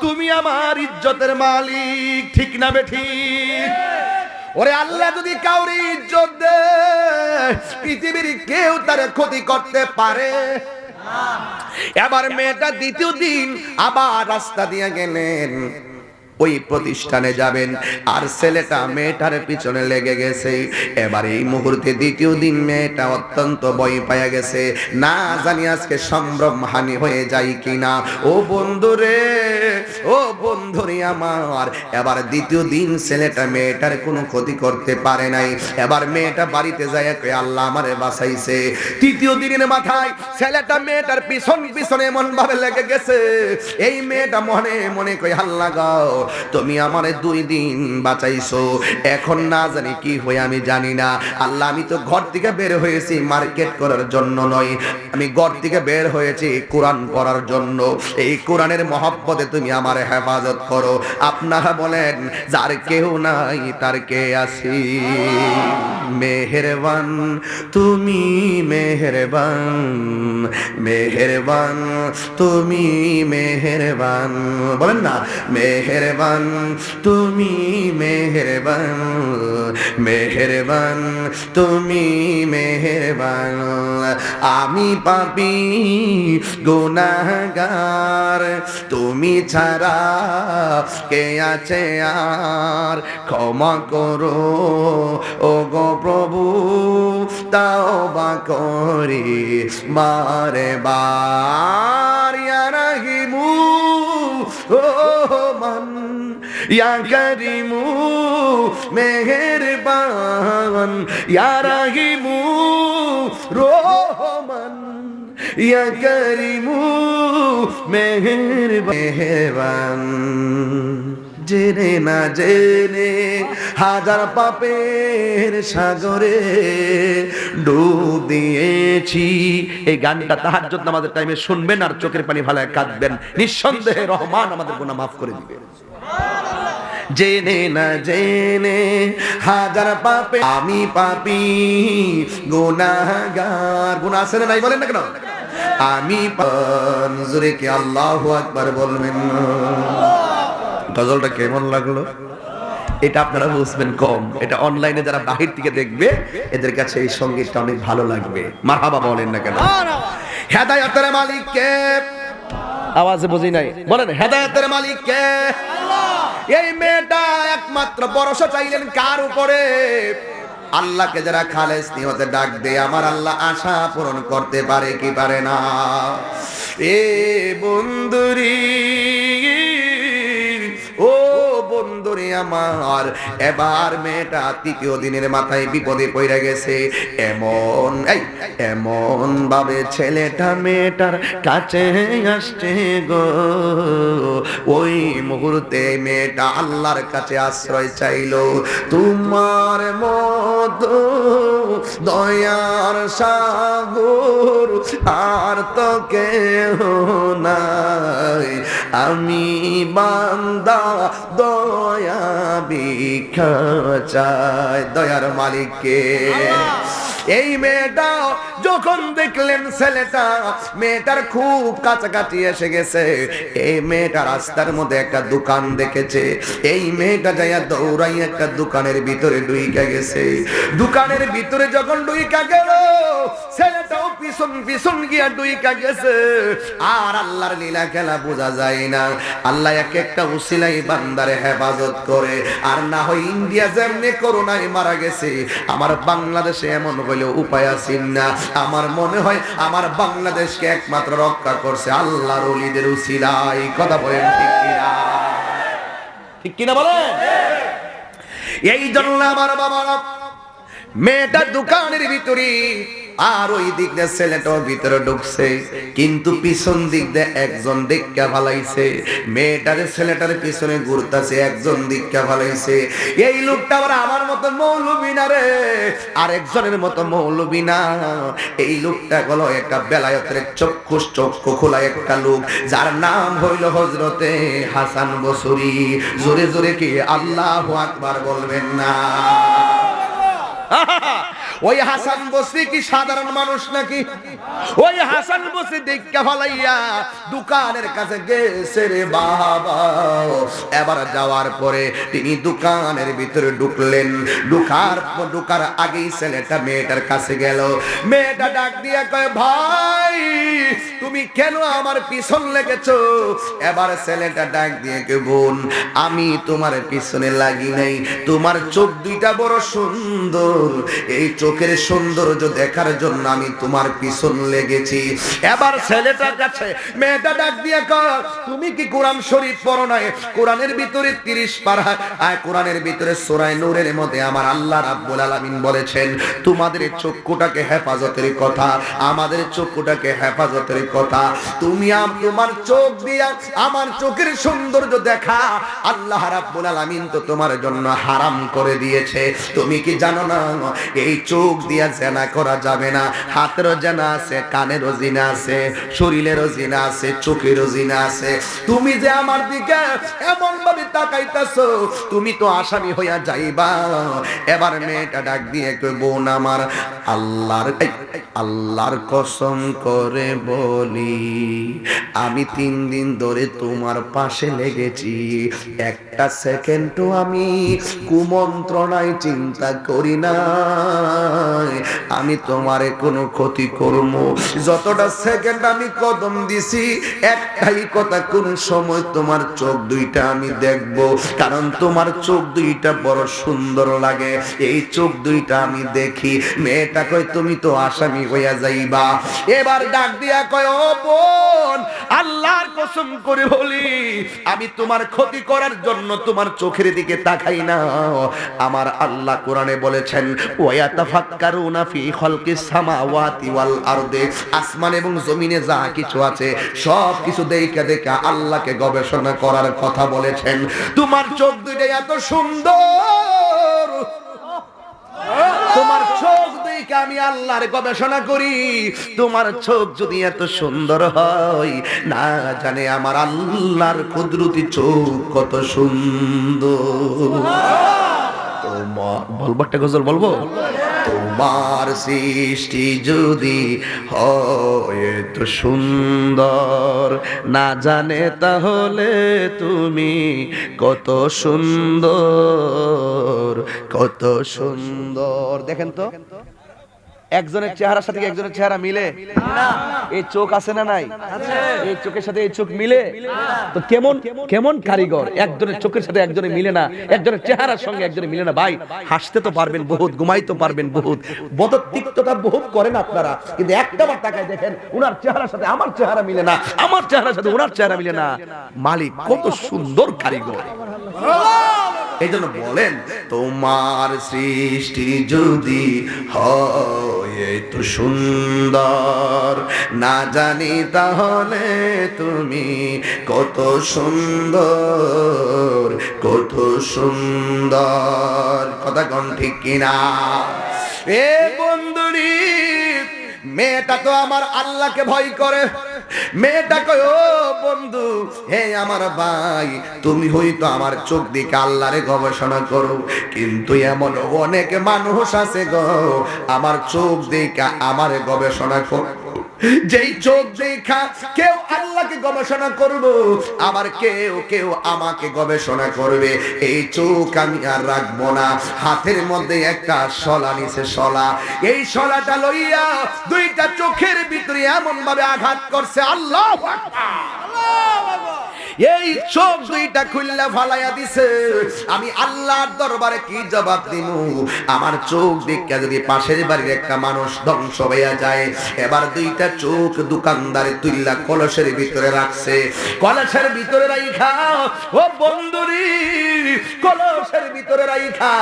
তুমি আমার ইজ্জতের মালিক, ঠিক না বেঠিক? ওরে আল্লাহ যদি কাউরে ইজ্জত দেয় পৃথিবীর কেউ তার ক্ষতি করতে পারে না। এবার মেয়েটা দ্বিতীয় দিন আবার রাস্তা দিয়ে গেলেন, ওই প্রতিষ্ঠানে যাবেন, আর ছেলেটা মেয়েটার পিছনে লেগে গেছে। এবার এই মুহূর্তে দ্বিতীয় দিন মেয়েটা অত্যন্ত ভয় পায়া গেছে, না জানি আজকে সম্ভ্রম হানি হয়ে যায় কিনা। ও বন্ধুরে, ও বন্ধুরে আমার, এবার দ্বিতীয় দিন ছেলেটা মেয়েটার কোনো ক্ষতি করতে পারে নাই। এবার মেয়েটা বাড়িতে যায় কই, আল্লাহ আমারে বাঁচাইছে। তৃতীয় দিনের মাথায় ছেলেটা মেয়েটার পিছন পিছনে এমন ভাবে লেগে গেছে, এই মেয়েটা মনে মনে কই, আল্লাহ গাও তুমি আমারে 2 দিন বাঁচাইছো, এখন না জানি কি হই আমি জানি না। আল্লাহ আমি তো ঘর থেকে বের হয়েছি মার্কেট করার জন্য নয়, আমি ঘর থেকে বের হয়েছি কোরআন পড়ার জন্য। এই কোরআনের মহব্বতে তুমি আমারে হেফাজত করো। আপনারা বলেন যার কেউ নাই তার কে আছি? মেহেরবান তুমি মেহেরবান, মেহেরবান তুমি মেহেরবান, বলেন না মেহেরবান তুমি মেহেরবান, মেহেরবান তুমি মেহেরবান। আমি পাপী গুনাহগার, তুমি ছাড়া কে আছে আর, ক্ষমা করো ও গো প্রভু, তাওবা করি বারে বার। ইয়া রাহিমু ও মান, ইয়া করিমু মেহেরবান, ইয়া রাহিমু রহমান, ইয়া করিমু মেহেরবান। জেনে না জেনে হাজার পাপের সাগরে ডুব দিয়েছি। এই গানটা তাহাজ্জুদ নামাজের টাইমে শুনবেন আর চোখের পানি ভালায় কাঁদবেন, নিঃসন্দেহে রহমান আমাদের গুনাহ মাফ করে দিবেন। জেনে না জেনে হাজার পাপে আমি পাপী গুনাহগার। গুনাহ আছে না নাই বলেন না কেন? আমি জোরে কি আল্লাহু আকবার বলবেন? গজলটা কেমন লাগলো? এটা আপনারা বুঝবেন কম, এটা অনলাইনে যারা বাহির থেকে দেখবে এদের কাছে এই সঙ্গীতটা অনেক ভালো লাগবে। মারহাবা বলেন না কেন? হেদায়েতের মালিক কে? আওয়াজে বুঝি নাই, বলেন হেদায়েতের মালিক কে? আল্লাহ। এই মেয়েটা একমাত্র ভরসা চাইলেন কার উপরে? আল্লাহকে যারা খালেস নিয়তে ডাক দেয় আমার আল্লাহ আশা পূরণ করতে পারে কি পারে না? এ বন্ধুরি, ও বন্ধুরে আমার, এবার মেয়েটা তৃতীয় দিনের মাথায় বিপদে পড়ে গেছে। এমন ভাবে ছেলেটা মেয়েটার কাছে আসছে গো, ওই মুহূর্তে মেয়েটা আল্লাহর কাছে আশ্রয় চাইলো। তোমার মতো দয়ার সাগর আর তো কেহ নাই, আমি বান্দা দয়া ভিক্ষা চাই দয়ার মালিককে। এই মেয়েটা যখন দেখলেন ছেলেটা মেয়েটার খুব কাছাকাছি এসে গেছে, এই মেয়েটা রাস্তার মধ্যে একটা দোকান দেখেছে। এই মেয়েটা যাইয়া দৌড়াই একটা দোকানের ভিতরে ঢুইকা গেছে। দোকানের ভিতরে যখন ঢুইকা গেল, ছেলেটাও পিছন পিছন গিয়া ঢুইকা গেছে। আর আল্লাহর লীলা খেলা বোঝা যায় না। আল্লাহ এক একটা উসিলাই বান্দারে হেফাজত করে। আর না হয় ইন্ডিয়া যেমনি করোনায় মারা গেছে, আমার বাংলাদেশে এমন হইলেও উপায় আছে না। আমার মনে হয় আমার বাংলাদেশকে একমাত্র রক্ষা করছে আল্লাহর ওলিদের উসিলাই। কথা বলেন ঠিক কিনা? ঠিক কিনা বলেন? এই জন্য আমার বাবারা মেয়েটা দোকানের ভিতরে, আর ওই দিক দিয়ে ছেলেটাও ভিতরে ঢুকছে, কিন্তু পিছন দিক দিয়ে একজন দেখা ফালাইছে। মেয়েটার ছেলেটার পিছনে ঘুরতেছে, একজন দেখা ফালাইছে। এই লোকটা আবার আমার মতো মৌলবি না রে, আর একজনের মতো মৌলবি না। এই লোকটা হলো একটা বেলায়েতের চক্ষু খোলা একটা লোক, যার নাম হইল হযরতে হাসান বসরি। জোরে জোরে কি আল্লাহু আকবার বলবেন না? ওই হাসান বসরি কি সাধারণ মানুষ নাকি? ওই হাসান বসরি দেখা ফলাইয়া দোকানের কাছে গেছে রে বাবা। এবার যাওয়ার পরে তিনি দোকানের ভিতরে ঢুকলেন। ঢুকার আগেই ছেলেটা মেয়েটার কাছে গেল। মেয়েটা ডাক দিয়া কয়, ভাই তুমি কেন আমার পিছন লেগেছো? এবার ছেলেটা ডাক দিয়ে কয়, বোন আমি তোমার পিছনে লাগি নাই, তোমার চোখ দুইটা বড় সুন্দর, এই চোখের সৌন্দর্য দেখার জন্য আমি তোমার পিছন লেগেছি। এবার ছেলেটার কাছে মেয়েটা ডাক দিয়া কয়, তুমি কি কোরআন শরীফ পড়ো নাই? কোরআনের ভিতরে 30 পারা কোরআনের ভিতরে সূরা নূরের মধ্যে আমার আল্লাহ রাব্বুল আলামিন বলেছেন তোমাদের চক্ষুটাকে হেফাজতের কথা, আমাদের চক্ষুটাকে হেফাজতের কথা। তুমি তোমার চোখ দিয়া আমার চোখের সৌন্দর্য দেখা আল্লাহ রাব্বুল আলামিন তো তোমার জন্য হারাম করে দিয়েছে। তুমি কি জানো না এই চোখ দিয়া জেনা করা যাবে না? হাতেরও জেনা আছে, কানেরও জিনা আছে, শরীরেরও জিনা আছে, চোখেরও জিনা আছে। তুমি যে আমার দিকে এমন ভাবে তাকাইতাছো, তুমি তো আসামি হইয়া যাইবা। এবার মেয়েটা ডাক দিয়ে কই, বোন আমার আল্লাহর কসম করে বলি আমি 3 দিন ধরে তোমার পাশে লেগেছি, একটা সেকেন্ডও আমি কুমন্ত্রণায় চিন্তা করি না আমি তোমারে কোনো ক্ষতি করব। যতটা সেকেন্ড আমি কদম দিছি একটাই কথা, কোন সময় তোমার চোখ দুইটা আমি দেখব, কারণ তোমার চোখ দুইটা বড় সুন্দর লাগে, এই চোখ দুইটা আমি দেখি। মেয়েটা কয়, তুমি তো আসামি হইয়া যাইবা। এবার ডাক দিয়া কয়, ও বোন আল্লাহর কসম করে বলি আমি তোমার ক্ষতি করার জন্য তোমার চোখের দিকে তাকাই না। আমার আল্লাহ কোরআনে বলেছেন, ওয়ায়াতাফাক্কারুনা ফি খালকিস সামাওয়াতি ওয়াল আরদি, আসমান এবং জমিনে যা কিছু আছে সব কিছু দেখা আল্লাহকে গবেষণা করার কথা বলেছেন। তোমার চোখ দুইটা এত সুন্দর, তোমার চোখ দেখে আমি আল্লাহর গবেষণা করি। তোমার চোখ যদি এত সুন্দর হয়, না জানে আমার আল্লাহর কুদরতি চোখ কত সুন্দর। বলবো একটা গজল বলবো, তোমার সৃষ্টি যদি হয় এত সুন্দর, না জানে তাহলে তুমি কত সুন্দর, কত সুন্দর। দেখেন তো একজনের চেহারার সাথে একজনের চেহারা মিলে না? এই চোখ আছে না নাই? এই চোখের সাথে এই চোখ মিলে? তো কেমন কেমন কারিগর, একজনের চোখের সাথে একজনের মিলে না, একজনের চেহারার সঙ্গে একজনের মিলে না। ভাই হাসতে তো পারবেন বহুত, ঘুমাইতে পারবেন বহুত, বদতিক্ততা বহুত করেন আপনারা, কিন্তু একটাবার তাকায় দেখেন উনার চেহারার সাথে আমার চেহারা মিলে না, আমার চেহারার সাথে উনার চেহারা মিলে না। মালিক কত সুন্দর কারিগর। এই জন্য বলেন, তোমার সৃষ্টি যদি হয় এত সুন্দর, না জানি তাহলে তুমি কত সুন্দর, কত সুন্দর। কথা কোন ঠিক কিনা? এ বন্ধুরি, মেয়েটা তো আমার আল্লাহকে ভয় করে। মেয়েটা কয়, ও বন্ধু, হে আমার ভাই, তুমি হয়তো আমার চোখ দিকে আল্লাহরে গবেষণা করো, কিন্তু এমন অনেক মানুষ আছে গো, আমার চোখ দিকে আমারে গবেষণা করো। যেই চোখ দেখা কেউ আল্লাহকে গবেষণা করব, আবার কেউ কেউ আমাকে গবেষণা করবে, এই চোখ আমি আর রাখবো না। হাতের মধ্যে একটা শলা নিছে, শলা, এই শলাটা লইয়া দুইটা চোখের ভিতরে এমন ভাবে আঘাত করছে, আল্লাহু আকবার, এই চোখ দুইটা খুললা ফালাইয়া দিছে। আমি আল্লাহর দরবারে কি জবাব দিব? আমার চোখ দেখে যদি পাশের বাড়ির একটা মানুষ ধ্বংস হইয়া যায়। এবার দুইটা চোখ দোকানদারে তুইলা কলসের ভিতরে রাখছে। কলসের ভিতরে রাইখা, ও বন্ধুরি, কলসের ভিতরে রাইখা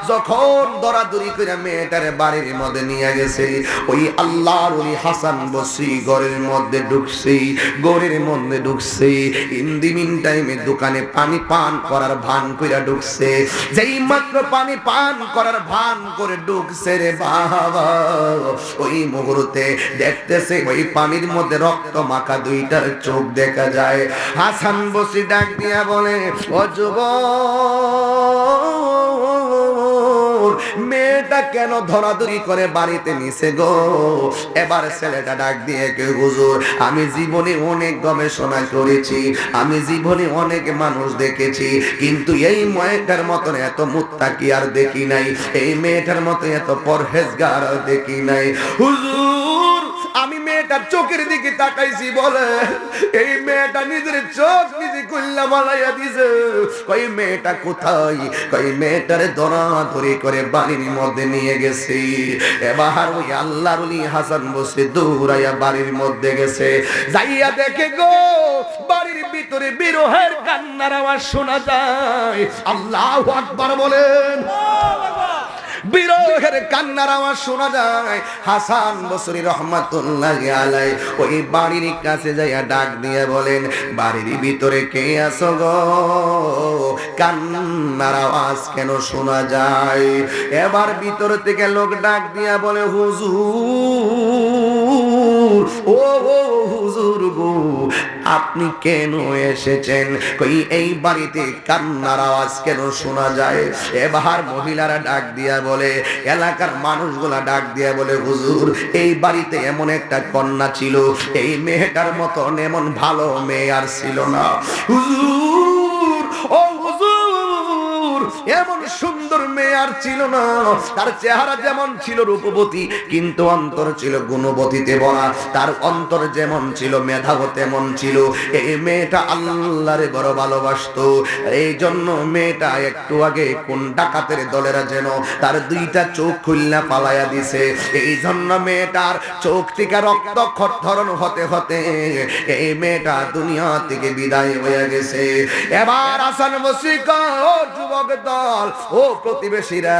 যখন দরাদরি করে মেয়েটারে বাড়ির মধ্যে নিয়ে গেছে, ওই আল্লাহর ওলি হাসান বসরি ঘরের মধ্যে ঢুকছে, ঘরের মধ্যে ঢুকছে। মিন টাইমে দোকানে পানি পান করার ভান কইরা ঢুকছে। যেই মাত্র পানি পান করার ভান করে ঢুকছে রে বাবা, ওই মুহূর্তে দেখতেছে ওই পানির মধ্যে রক্ত মাখা দুইটার চোখ দেখা যায়। হাসান বসরি ডাক দিয়া বলে, ও যুবক, মেয়েটা কেন ধরাধরি করে বাড়িতে নিছে গো? এবার ছেলেটা ডাক দিয়ে কে, হুজুর, আমি জীবনে অনেক গবেষণা করেছি, আমি জীবনে অনেক মানুষ দেখেছি, কিন্তু এই মেয়েটার মতন এত মুত্তাকি আর দেখি নাই, এই মেয়েটার মতো এত পরহেজগার দেখি নাই। হুজুর, আমি মেয়েটার চোখের দিকে তাকাইছি বলে এই মেয়েটা নিজের চোখ নিজে খুললা মালাইয়া দিছে। কই মেয়েটা কোথায়? কই মেয়েটারে ধরাধরি করে বাড়ির মধ্যে নিয়ে গেছে। এবার ওই আল্লাহর ওলি হাসান বসরি দৌড়াইয়া বাড়ির মধ্যে গেছে। যাইয়া দেখে গো, বাড়ির ভিতরে বিরহের কান্নার আওয়াজ শোনা যায়। আল্লাহু আকবার বলেন। বিরহের কান্নার আওয়াজ শোনা যায়। হাসান বসরি রহমাতুল্লাহি আলাইহি ওই বাড়ির কাছে যাইয়া ডাক দিয়ে বলেন, বাড়ির ভিতরে কে আছো গো? কান্নার আওয়াজ কেন শোনা যায়? এবার ভিতর থেকে লোক ডাক দিয়া বলে, হুজুর, ও হুজুর গো, আপনি কেন এসেছেন? কই এই বাড়িতে কান্নার আওয়াজ কেন শোনা যায়? এবার মহিলারা ডাক দিয়া বলে, এলাকার মানুষগুলা ডাক দিয়া বলে, হুজুর, এই বাড়িতে এমন একটা কন্যা ছিল, এই মেয়েটার মতন এমন ভালো মেয়ে আর ছিল না। হুজুর, ও হুজুর, এমন সুন্দর মেয়ে আর ছিল না। তার চেহারা যেমন ছিল রূপবতী, কিন্তু অন্তর ছিল গুণবতীতে ভরা। তার অন্তর যেমন ছিল মেধাও তেমন ছিল। এই মেয়েটা আল্লাহরে বড় ভালোবাসতো। এই জন্য মেয়েটা একটু আগে কোন ডাকাতের দলেরা যেন তার দুইটা চোখ খুলনা পালাইয়া দিছে। এই জন্য মেয়েটার চোখ থেকে রক্ত ক্ষরণ হতে হতে এই মেয়েটা দুনিয়া থেকে বিদায় হয়ে গেছে। এবার হাসান বসরি কয়, ও যুবক দল, ও প্রতিবেশীরা,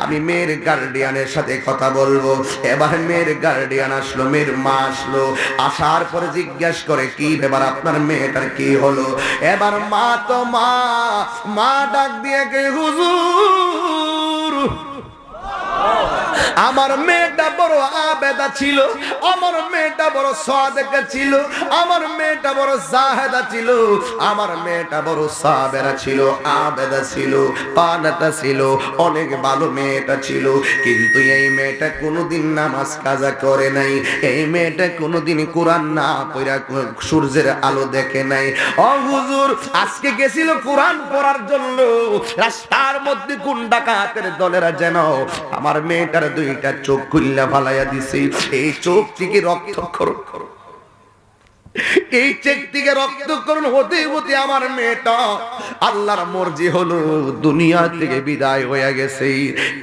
আমি মেয়ের গার্ডিয়ানের সাথে কথা বলবো। এবার মেয়ের গার্ডিয়ান আসলো, মেয়ের মা আসলো। আসার পরে জিজ্ঞাসা করে, কি ব্যাপার, আপনার মেয়েটার কি হলো? এবার মা তো মা ডাক দিয়ে কে, হুজুর, আমার মেয়েটা বড় আবেদা ছিল, আমার মেয়েটা বড় সাদেকা ছিল, আমার মেয়েটা বড় জাহেদা ছিল, আমার মেয়েটা বড় সাবেরা ছিল, আবেদা ছিল, পানাতা ছিল, অনেক ভালো মেয়েটা ছিল। কিন্তু এই মেয়েটা কোনোদিন নামাজ কাজা করে নাই, এই মেয়েটা কোনোদিন কোরআন না পড়া সূর্যের আলো দেখে নাই। ও হুজুর, আজকে গেছিল কোরআন পড়ার জন্য, রাস্তার মধ্যে কোন ডাকাতের দলেরা যেন আমার মেয়েটার দুইটা চোখ খুললা ফালাইয়া দিছে। এই চোখ থেকে রক্ত এই চেক থেকে রক্তকরণ হতে হতে আমার মেয়েটা আল্লাহর মর্জি হলো দুনিয়া থেকে বিদায় হয়ে গেছে।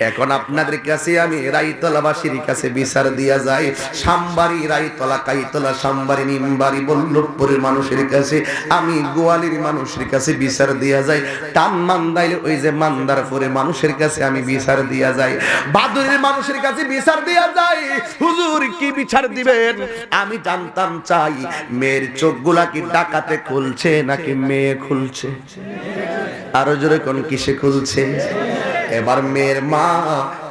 এখন আপনাদের কাছে আমি রাইতলাবাসীর কাছে বিচার দিয়া যাই, সামবাড়ি, রাইতলা, কাইতলা, সামবাড়ি, নিমবাড়ি, বল্লভপুরের মানুষের কাছে, আমি গোয়ালির মানুষের কাছে বিচার দিয়া যাই, টান মান্দাইলে ওই যে মান্দারপুরে মানুষের কাছে আমি বিচার দিয়া যাই, বাদুরের মানুষের কাছে বিচার দিয়া যাই। হুজুর কি বিচার দিবেন? আমি জানতাম চাই মেয়ের চোখগুলা কি ডাকাতে খুলছে নাকি মেয়ে খুলছে? আরো জোরে কোন কিসে খুলছে? এবার মেয়ের মা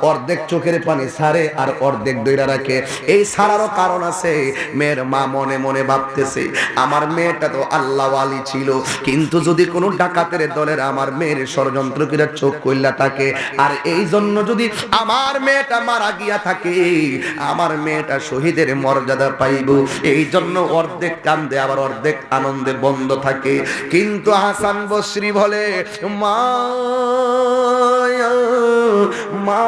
অর্ধেক চোখের পানি ছাড়ে আর অর্ধেক দইরা রাখে। এই ছাড়ারও কারণ আছে। মেয়ের মা মনে মনে ভাবতেছে আমার মেয়েটা তো আল্লাহওয়ালি ছিল, কিন্তু যদি কোনো ডাকাতের দলের আমার মেয়ের ষড়যন্ত্র করে চোখ কইলা থাকে, আর এই জন্য যদি আমার মেয়েটা মারা গিয়া থাকে, আমার মেয়েটা শহীদের মর্যাদা পাইব, এই জন্য অর্ধেক কান্দে আবার অর্ধেক আনন্দে বন্ধ থাকে। কিন্তু হাসান বসরি বলে মা মা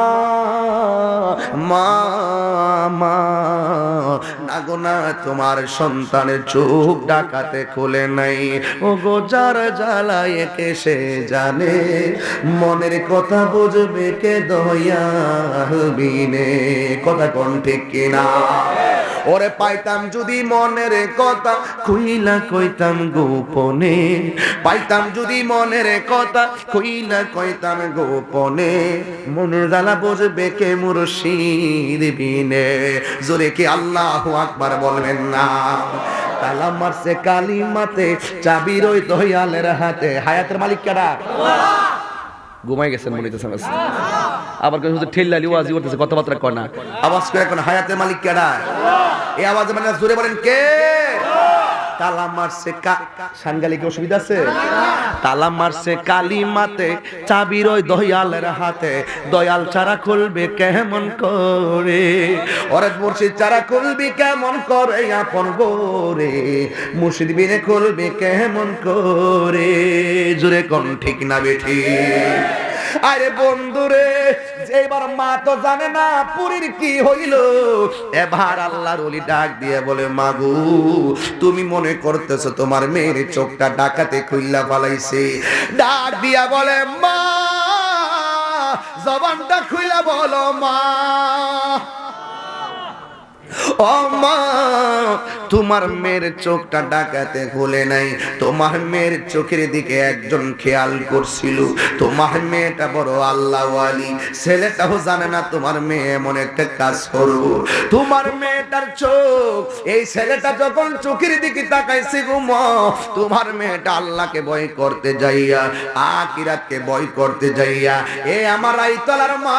মা মা না গো না, তোমার সন্তানের চোখ ডাকাতে খুলে নাই। ও গো যার জ্বালায় কে সে জানে, মনের কথা বুঝবে কে দয়াবিনে। কথা কোন ঠিক কিনা? ওরে পাইতাম যদি মনের কথা কইলা কইতাম গোপনে, পাইতাম যদি মনের কথা কইলা কইতাম গোপনে, মনের জ্বালা বুঝবে কে মুর্শিদ বিনে। জোরে কি আল্লাহু আকবার বলবেন না? তালা মারছে কালিমাতে, চাবির ওই দয়ালের হাতে। হায়াতের মালিক কেডা? ঘুমাই গেছেন বলিতেছেন, আবার কেউ ঠেল্লালি ওয়াজি করতেছে, কথাবার্তা কয় না, আওয়াজ করে এখন হায়াতের মালিক কেডা? এই আওয়াজে মানে জোরে বলেন কে? তালা মারছে সানগালি, কি অসুবিধা আছে? তালা মারছে কালিমাতে, চাবির ওই দয়ালের হাতে, দয়াল চারা খুলবে কেমন করে, ওরে মুর্শিদ চারা খুলবি কেমন করে আপন গোরে, মুর্শিদ বিনে খুলবে কেমন করে। জোরে কোন ঠিক না বেঠি? আরে বন্ধুরে, এবার মা তো জানে না পুরীর কি হইল। এবার আল্লাহর ওলি ডাক দিয়ে বলে মাগো, তুমি মনে করতেছো তোমার মেয়ের চোখটা ডাকাতে খুইলা ফালাইছে। ডাক দিয়া বলে মা, জবানটা খুইলা বলো মা। ও মা, তোমার মেয়ের চোখটা ডাকাতে খুলে নাই, তোমার মেয়ের চোখের দিকে একজন খেয়াল করছিল। তোমার মেয়েটা বড় আল্লাহওয়ালি, ছেলেটাও জানে না তোমার মেয়ে এমন একটা কাজ করবো। তোমার মেয়েটার চোখ, এই ছেলেটা যখন চোখের দিকে তাকাইছে গো মা, তোমার মেয়েটা আল্লাহকে ভয় করতে যাইয়া, আখিরাতকে ভয় করতে যাইয়া, এ আমার রাইতলার মা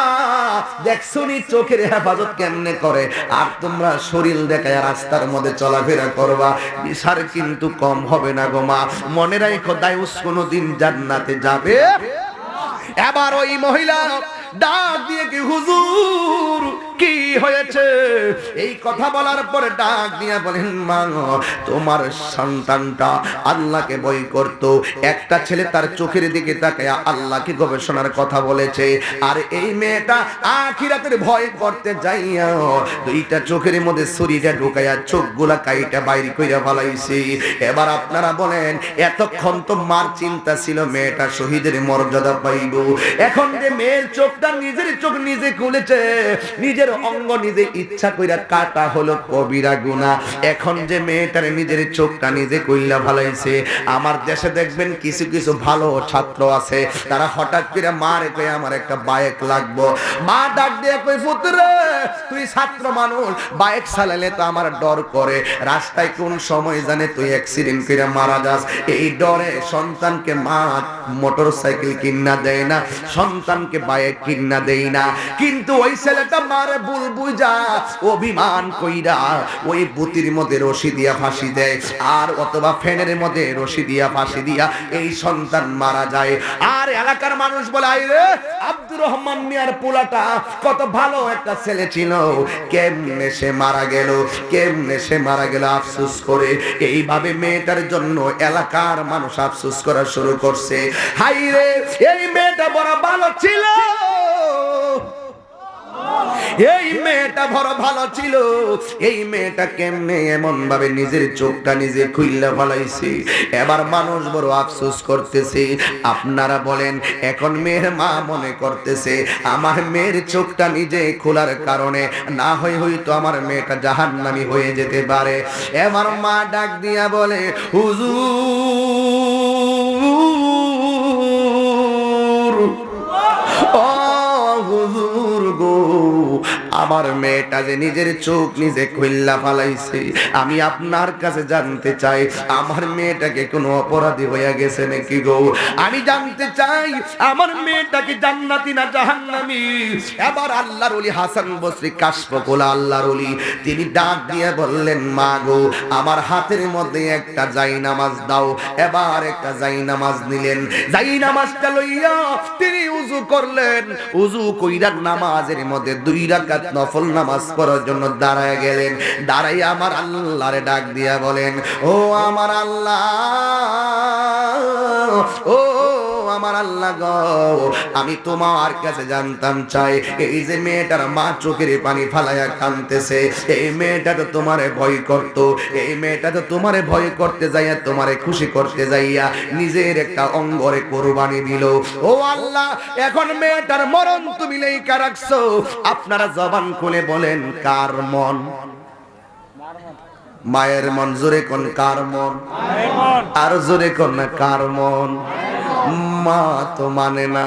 দেখছুনি চোখের হেফাজত কেমনে করে। আর তোমরা শরীর দেখায় রাস্তার মধ্যে চলাফেরা করবা, বিচার কিন্তু কম হবে না গো মা। মনে রাখো দায়ুস কোনদিন জান্নাতে যাবে। এবার ওই মহিলা ডাক দিয়ে কি হুজুর কি হয়েছে? এই কথা বলার পরে ডাক দিয়ে বলেন মা, তোমার সন্তানটা আল্লাহকে ভয় করত, একটা ছেলে তার চোখের দিকে তাকায়া আল্লাহকে গবেষণার কথা বলেছে, আর এই মেয়েটা আখিরাতের ভয় করতে যাইয়া দুইটা চোখের মধ্যে ছুরিটা ঢুকাইয়া চোখগুলা কাইটা বাইরে কইরা ফলাইছে। এবার আপনারা বলেন, এতক্ষণ তো মার চিন্তা ছিল মেয়েটা শহীদের মর্যাদা পাইব, এখন যে মেয়ের চোখটা নিজের চোখ নিজে খুলেছে, নিজের অঙ্গ নিজে ইচ্ছা কইরা কাটা হলো কবিরা গুনাহ। এখন যে মেয়েটার নিজের চোখটা নিজে কইলা ভালাইছে। আমার দেশে দেখবেন কিছু কিছু ভালো ছাত্র আছে, তারা হঠাৎ করে মারে কই আমার একটা বাইক লাগবো, মা ডাক দিয়ে কই পুত্রে তুই ছাত্র মানুষ, বাইক চালালে তো আমার ডর করে, রাস্তায় কোন সময় জানে তুই অ্যাক্সিডেন্ট করে মারা যাস, এই ডরে সন্তানকে মা মোটরসাইকেল কিনা দেয় না, সন্তানকে বাইক কিনা দেয় না। কিন্তু ওই ছেলেটা মারে ভুল বুঝা অভিমান কইরা ওই বুতির মধ্যে রশি দিয়া ফাঁসি দেয়, আর অথবা ফ্যানের মধ্যে রশি দিয়া ফাঁসি দিয়া এই সন্তান মারা যায়। আর এলাকার মানুষ বলে আইরে আব্দুর রহমান মিয়ার পোলাটা কত ভালো একটা ছেলে ছিল, কেমনে সে মারা গেল, কেমনে সে মারা গেল আফসোস করে। এইভাবে মেয়েটার জন্য এলাকার মানুষ আফসোস করা শুরু করছে। হাইরে এই মেয়েটা বড় ভালো ছিল, এই মেয়েটা বড় ভালো ছিল, এই মেয়েটা কেমনে এমন ভাবে নিজের চোখটা নিজে খুইলা ফলাইছে। এবার মানুষ বড় আফসোস করতেছে। আপনারা বলেন এখন মেয়ের মা মনে করতেছে আমার মেয়ের চোখটা নিজে খোলার কারণে না হয় হয়তো আমার মেয়েটা জাহান্নামী হয়ে যেতে পারে। এবার মা ডাক দিয়া বলে হুজুর, ও হুজুর গো, আমার মেয়েটা যে নিজের চোখ নিজে খুইল্লা ফালাইছে, আমি আপনার কাছে জানতে চাই আমার মেয়েটাকে কোনো অপরাধী হয়ে গেছে নাকি গো? আমি জানতে চাই আমার মেয়েটাকে জান্নাতি না জাহান্নামী? এবার আল্লাহর ওলি হাসান বসরি কাশফুল আল্লাহর ওলি তিনি ডাক দিয়ে বললেন মা গো, আমার হাতের মধ্যে একটা জায়নামাজ দাও। এবার একটা জায়নামাজ নিলেন, জায়নামাজটা লইয়া তিনি উযু করলেন। উযু কইরা নামাজের মধ্যে 2 রাকাত নফল নামাজ পড়ার জন্য দাঁড়ায় গেলেন। দাঁড়াই আমার আল্লাহরে ডাক দিয়া বলেন ও আমার আল্লাহ, ও আমার আল্লাহ গো, আমি তোমার কাছে জানতাম চাই এই যে মেয়েটার মা চোখের পানি ফালাইয়া কাঁদতেছে, এই মেয়েটা তো তোমারে ভয় করতো, এই মেয়েটা তো তোমারে ভয় করতে যাইয়া তোমারে খুশি করতে যাইয়া নিজের একটা অঙ্গরে কোরবানি দিল। ও আল্লাহ, এখন মেয়েটার মরণ তুমি লেখা রাখছো, আপনারা জবান খুলে বলেন কার মন? মায়ের মন। জোরে কোন কার মন? আর জোরে কোন না কার মন? মা তো মানে না।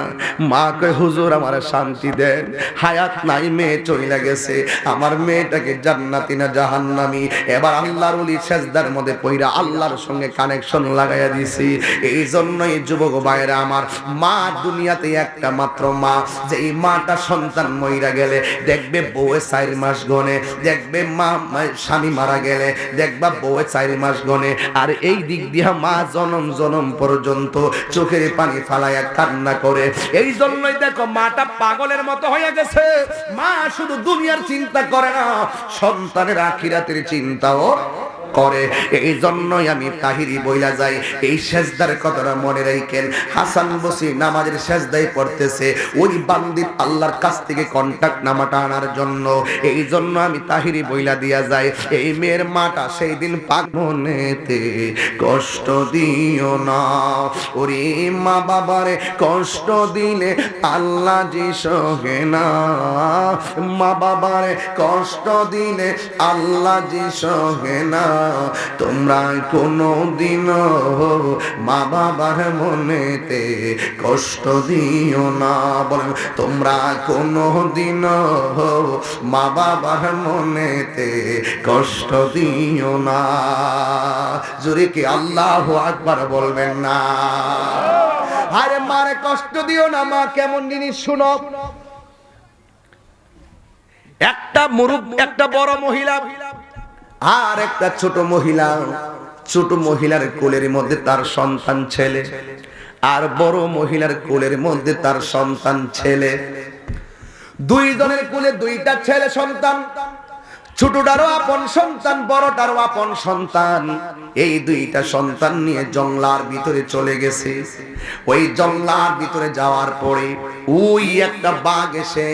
মা কয় হুজুর আমার শান্তি দেন, হায়াত নাই, মেয়ে চলে গেছে, আমার মেয়েটাকে জান্নাতি না জাহান্নামী? এবার আল্লাহর ওলি সেজদার মধ্যে পইরা আল্লাহর সঙ্গে কানেকশন লাগাইয়া দিছি। এই জন্যই যুবক ভাইরা আমার, মা দুনিয়াতে একটা মাত্র মা, যে এই মাটা সন্তান মইরা গেলে দেখবে বউয়ে 4 মাস গনে, দেখবে মা স্বামী মারা গেলে দেখবা বউয়ে 4 মাস গনে, আর এই দিক দিয়া মা জনম জনম পর্যন্ত চোখের পানি ফালাইয়া কান্না করে। এই জন্যই দেখো মাটা পাগলের মতো হয়ে গেছে। মা শুধু দুনিয়ার চিন্তা করে না, সন্তানের আখিরাতের চিন্তাও করে। এই জন্যই আমি তাহিরি বইলা যাই, এই সেজদার কথাটা মনে রাখেন। হাসান বসরি নামাজের সেজদায় পড়তেছে, ওই বান্দি আল্লাহর কাছ থেকে কন্টাক্ট নামাটা আনার জন্য। এই জন্য আমি তাহিরি বইলা দিয়া যাই, এই মেয়ের মাটা সেই দিন পাক মনেতে কষ্ট দিও না, ওরে মা বাবারে কষ্ট দিলে আল্লাহ জি সহে না, মা বাবারে কষ্ট দিলে আল্লাহ জি সহে না। তোমরা কোনো দিন মা বাবার মনেতে কষ্ট দিও না, বলেন তোমরা কোনো দিন মা বাবার মনেতে কষ্ট দিও না। জোরে কি আল্লাহু আকবার বলবেন না? আরে মারে কষ্ট দিও না, মা কেমন জিনিস শুনো। একটা বড় মহিলা আর একটা ছোট মহিলা, ছোট মহিলার কোলের মধ্যে তার সন্তান ছেলে, আর বড় মহিলার কোলের মধ্যে তার সন্তান ছেলে। দুইজনের কোলে দুইটা ছেলে সন্তান, ছোটটারও আপন সন্তান, বড়টারও আপন সন্তান। এই দুইটা সন্তান নিয়ে জঙ্গলার ভিতরে চলে গেছে। ওই জঙ্গলার ভিতরে যাওয়ার পরে ওই একটা বাঘ এসে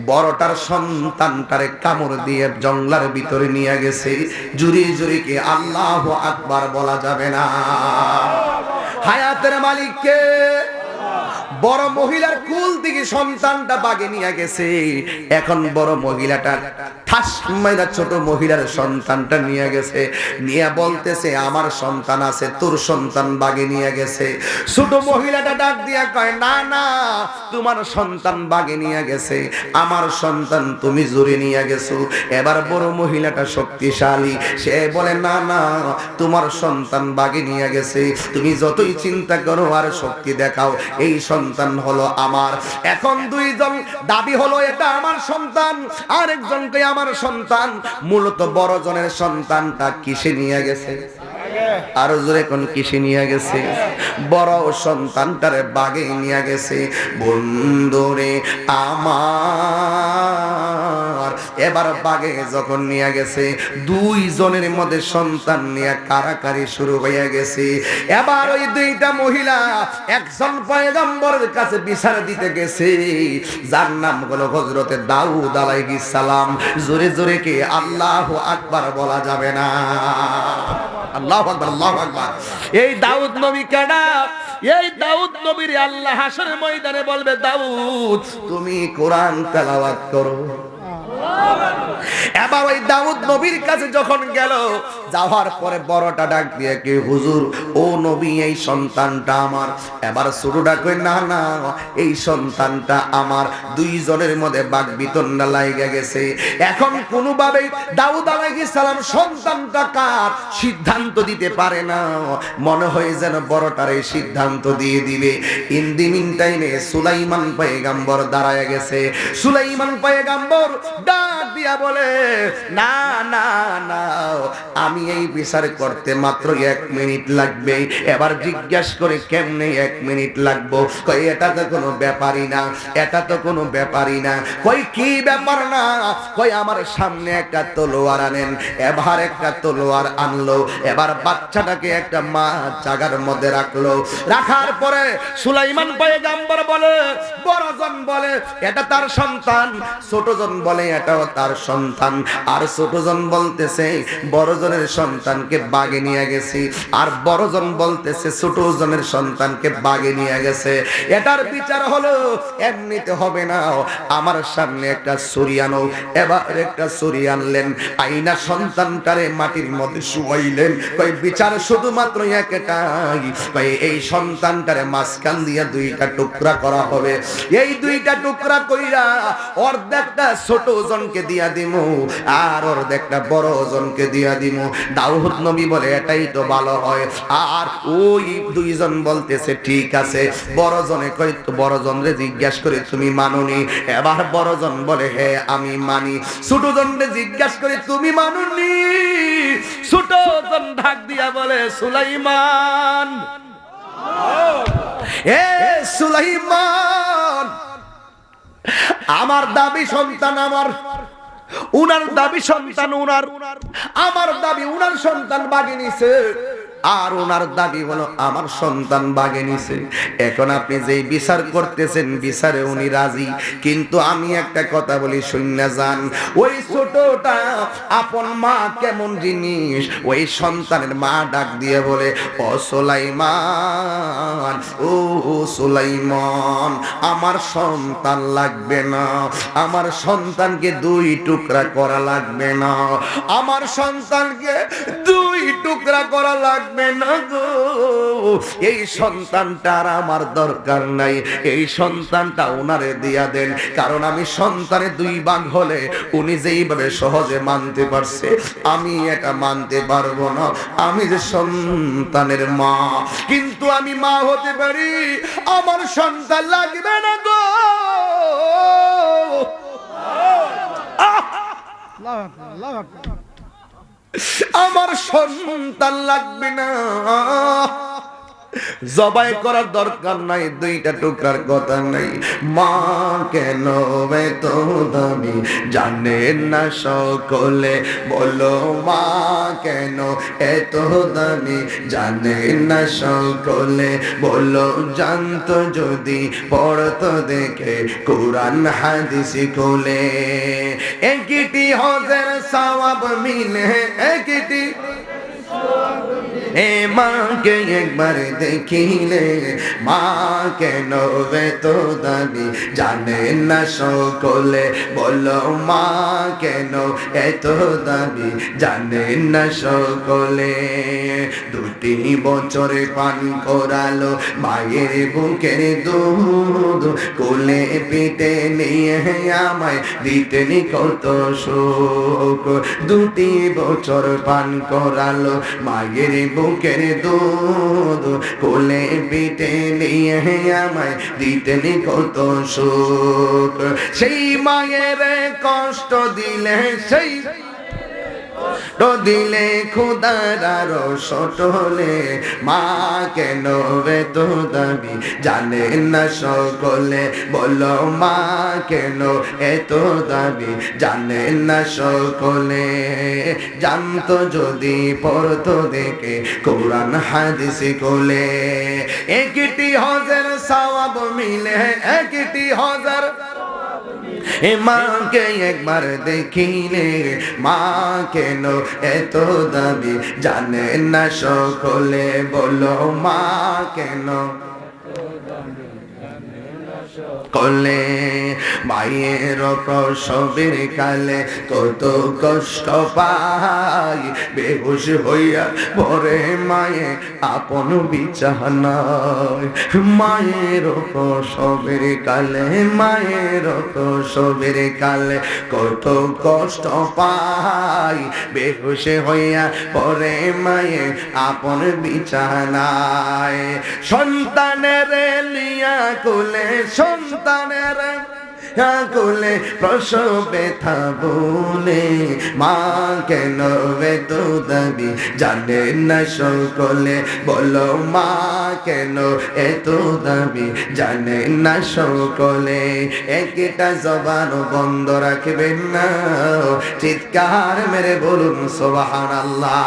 বড়টার সন্তানটারে কামড় দিয়ে জঙ্গলার ভিতরে নিয়ে গেছে। জুরি জুরি কি আল্লাহু আকবার বলা যাবে না? হায়াতের মালিক কে? বড় মহিলার কুল থেকে সন্তানটা বাগে নিয়ে গেছে। এখন বড় মহিলাটা ঠাস মাইরা ছোট মহিলার সন্তানটা নিয়ে গেছে, নিয়ে বলতেছে আমার সন্তান আছে, তোর সন্তান বাগে নিয়ে গেছে। ছোট মহিলাটা ডাক দিয়া কয় না না, তোমার সন্তান বাগে নিয়ে গেছে, আমার সন্তান তুমি জুড়ে নিয়ে গেছো। এবার বড় মহিলাটা শক্তিশালী, সে বলে না না, তোমার সন্তান বাগে নিয়ে গেছে, তুমি যতই চিন্তা করো আর শক্তি দেখাও, এই সন্তান হলো আমার। এখন দুইজন দাবি হলো এটা আমার সন্তান, আরেকজনকে আমার সন্তান। মূলত বড় জনের সন্তানটা কিসে নিয়ে গেছে? আর জোরে কোন কিসে নিয়ে গেছে? বড় সন্তানটারে বাগে নিয়ে গেছে। বন্ধুরে আমার এবার বাগে যখন নিয়ে গেছে, দুই জনের মধ্যে সন্তান নিয়ে কারাকারি শুরু হয়ে গেছে। এবার ওই দুইটা মহিলা একজন পয়গম্বরের কাছে বিচার দিতে গেছে, যার নাম হলো হযরতে দাউদ আলাইহিস সালাম। জোরে জোরে কি আল্লাহু আকবার বলা যাবে না? আল্লাহু আকবার, আল্লাহু আকবার। এই দাউদ নবী কেডা? এই দাউদ নবীর আল্লাহ হাসরের ময়দানে বলবে, দাউদ তুমি কোরআন তেলাওয়াত করো। এবার ওই দাউদ নবীর কাছে যখন গেল, যাওয়ার পরে বড়টা ডাক দিয়ে কি, হুজুর ও নবী এই সন্তানটা আমার। এবার ছোটটা কই, না না এই সন্তানটা আমার। দুইজনের মধ্যে বাকবিতণ্ডা লাগা গেছে। এখন কোনোভাবেই দাউদ আলাইহিস সালাম সন্তানটা কার সিদ্ধান্ত দিতে পারে না। মনে হয় যেন বড়টার এই সিদ্ধান্ত দিয়ে দিবে। ইন দি মিন টাইমে সুলাইমান পয়গম্বর দাঁড়ায় গেছে। সুলাইমান পয়গম্বর ডাক দিয়া বলে, না না না, আমি এই বিচার করতে মাত্র 1 মিনিট লাগবে। এবার জিজ্ঞেস করে, কেমনে 1 মিনিট লাগবো? কই এটা তো কোনো ব্যাপারই না, এটা তো কোনো ব্যাপারই না। কই কি ব্যাপার না? কই আমার সামনে একটা তলোয়ার আনেন। এবার একটা তলোয়ার আনলো। এবার বাচ্চাটাকে একটা মা জায়গার মধ্যে রাখলো। রাখার পরে সুলাইমান পয়গম্বর বলে, বড়জন বলে এটা তার সন্তান, ছোটজন বলে এটাও তার সন্তান। আর ছোটজন বলতেছে বড়জনের সন্তানকে বাগে নিয়ে গেছি, আর বড়জন বলতেছে ছোটজনের সন্তানকে বাগে নিয়ে গেছে। এটার বিচার হলো এমনিতে হবে না, আমার সামনে একটা ছুরি আনো। এবার একটা ছুরি আনলেন, আইনা সন্তানটারে মাটির মধ্যে শুয়াইলেন। কই বিচার শুধুমাত্র একটাই, কই এই সন্তানটারে মাঝখান দিয়ে 2টা টুকরা করা হবে। এই 2টা টুকরা কইরা অর্ধেকটা ছোট ওজনকে দিয়া দিমু, আর অর্ধেকটা বড় ওজনকে দিয়া দিমু। দাউদ নবী বলে এটাই তো ভালো হয়। আর ওই দুইজন বলতেছে ঠিক আছে। বড়জনে কই, তো বড়জনরে জিজ্ঞাসা করে তুমি মানোনি? এবার বড়জন বলে হ্যাঁ আমি মানি। ছোটজনরে জিজ্ঞাসা করে তুমি মানোনি? ছোটজন ঢাক দিয়া বলে, সুলাইমান, এ সুলাইমান, আমার দাবি সন্তান আমার, উনার দাবি সন্তান উনার, আমার দাবি উনার সন্তান বাগে নিছে, আর ওনার দাবি হলো আমার সন্তান বাগে নিছে। এখন আপনি যেই বিচার করতেছেন বিচারে উনি রাজি, কিন্তু আমি একটা কথা বলি শুননা যান। ওই ছোটটা আপন মা কেমন জিনিস, ওই সন্তানের মা ডাক দিয়ে বলে, ও সুলাইমান, ও সুলাইমান, আমার সন্তান লাগবে না, আমার সন্তানকে 2 টুকরা করা লাগবে না, আমার সন্তানকে 2 টুকরা করা লাগবে না গো। এই সন্তানটার আমার দরকার নাই, এই সন্তানটা ওনারে দিয়া দেন। কারণ আমি সন্তানে 2 ভাগ হলে উনি যেইভাবে সহজে মানতে পারছে, আমি এটা মানতে পারবো না। আমি যে সন্তানের মা, কিন্তু আমি মা হতে পারি, আমার সন্তান লাগবে না গো। আমার সন্তান লাগবে না, জবাই করার দরকার নাই, 2টা টুকরার কথা নাই। মা কেন এত দামি জানেন না সকলে, বলো মা কেন এত দামি জানেন না সকলে, বলো জানতো যদি পড়তো দেখে কোরআন হাদিস খুলে। একটি হজের সওয়াব মিলে, একটি এ মাকে একবার দেখিলে, মা কেন এত দামি জানেন না সকলে, বলো মা কেন এত দামি জানেন না সকলে। 2 বছরে পান করালো মায়ের বুকের দুধ, কোলে পিঠে নিয়ে আমায় দিতেন কত সুখ। 2 বছর পান করালো মায়ের বুকের দুধ, কোলে পিঠে নিয়ে আমায় দিতেন কত সুখ। সেই মায়ের কষ্ট দিলে, সেই তো দিলে খুদার আরো সটলে মা কেন এত দাবি জানে না সকলে বলো মা কেন এত দাবি জানে না সকলে জানতো যদি পড়তো দেখে কোরআন হাদিস কোলে একটি হজের সওয়াব মিলে একটি হজের মাকে একবার দেখিলে মা কেন এত দাবি জানে না সকলে বলো মা কেন কলে মায়ের প্রসবের কালে কত কষ্ট পাই বেহুশ হইয়া পরে মায়ে আপন বিছানায় মায়ের প্রসবের কালে মায়ের প্রসবের কালে কত কষ্ট পাই বেহুশ হইয়া পরে মায়ে আপন বিছানায় সন্তানের লিয়া কোলে সন্তানের কোলে প্রসব ব্যথা বলে মা কেন এত দাবি জানে না সকলে বলো মা কেন এত দাবি জানে না সকলে একটা জবান বন্ধ রাখবেন না চিৎকার মেরে বলুন সুবহানাল্লাহ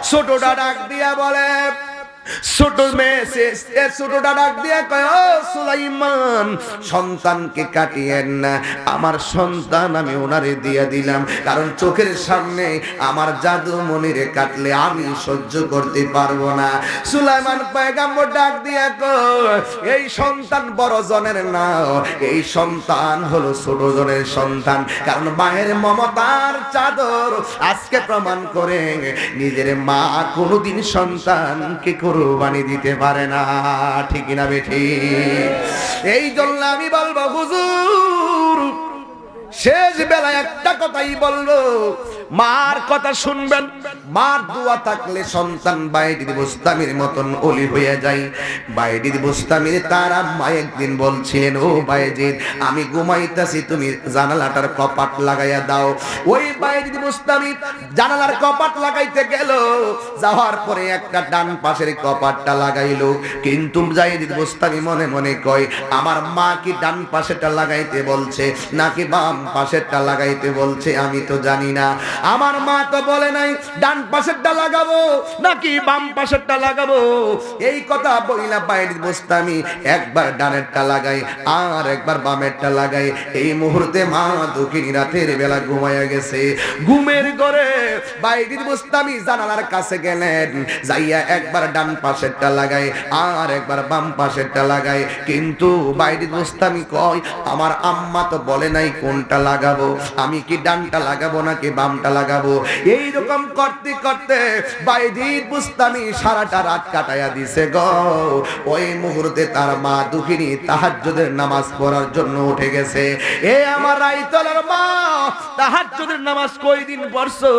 ছোটটা ডাক দিয়া বলে ছোট মেয়ে ছোটটা ডাক দিয়া কয় ও সুলাইমান সন্তানকে কাটিয়েন না আমার সন্তান আমি ওনারে দিয়ে দিলাম কারণ চোখের সামনে আমার জাদু মনিরে কাটলে আমি সহ্য করতে পারবো না সুলাইমান পয়গম্বর ডাক দিয়া কয় এই সন্তান বড় জনের না এই সন্তান হলো ছোট জনের সন্তান কারণ মায়ের মমতার চাদর আজকে প্রমাণ করে নিজের মা কোনোদিন সন্তানকে কুরবানি দিতে পারে না ঠিক না বেঠি এই জন্য আমি বলবো হুজুর শেষ বেলায় একটা কথাই বলবো মার কথা শুনবেন মার দোয়া থাকলে সন্তান বাইজিদ বুস্তামির মতন ওলি হয়ে যায় বাইজিদ বুস্তামির তার আম্মা একদিন বলছিলেন ও বাইজিদ আমি ঘুমাইতাছি তুমি জানালাটার কপাট লাগাইয়া দাও ওই বাইজিদ বুস্তামি জানালার কপাট লাগাইতে গেল যাওয়ার পরে একটা ডান পাশের কপাটটা লাগাইলো কিন্তু বাইজিদ বুস্তামি মনে মনে কয় আমার মা কি ডান পাশেরটা লাগাইতে বলছে নাকি বাম পাশেরটা লাগাইতে বলছে আমি তো জানি না আমার মা তো বলে নাই ডান পাশেরটা লাগাবো নাকি বাম পাশেরটা লাগাবো এই কথা বইলা বাইরে বুস্তামি একবার ডানেরটা লাগাই আর একবার বামেরটা লাগাই এই মুহূর্তে মা দুঃখিনী রাতের বেলা ঘুমায়া গেছে ঘুমের ঘরে বাইরে বুস্তামি জানালার কাছে গেলেন যাইয়া একবার ডান পাশেরটা লাগাই আর একবার বাম পাশেরটা লাগাই কিন্তু বাইরে বুস্তামি কয় আমার আম্মা তো বলে নাই কোনটা লাগাবো আমি কি ডানটা লাগাবো নাকি বামটা লাগাবো এই রকম করতে করতে বাইজিদ বুস্তামি সারাটা রাত কাটায়া দিছে গো ওই মুহূর্তে তার মা দুঃখিনী তাহাজ্জুদের নামাজ পড়ার জন্য উঠে গেছে এ আমার রাইতলার মা তাহাজ্জুদের নামাজ কয়দিন পড়ছো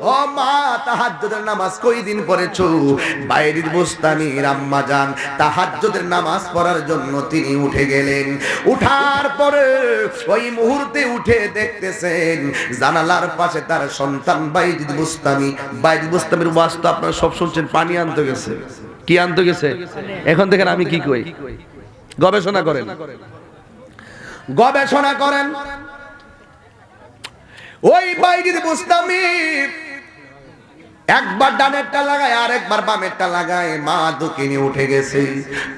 ও মা তাহাজ্জুদের নামাজ কয়দিন পড়েছো বাইজিদ বুস্তামির আম্মা জান তাহাজ্জুদের নামাজ পড়ার জন্য তিনি উঠে গেলেন উঠার পরে ওই মুহূর্তে উঠে দেখতেছেন জানালার পাশে তার সন্তান বাইজিদ বুস্তামির ওয়াজ তো আপনারা সব শুনছেন পানি আনতে গেছে কি আনতে গেছে এখন দেখেন আমি কি কই গবেষণা করেন ওই বাইজিদ বুস্তামি একবার ডানেরটা লাগায় আর একবার বামেরটা লাগায় মা দুঃখিনী উঠে গেছে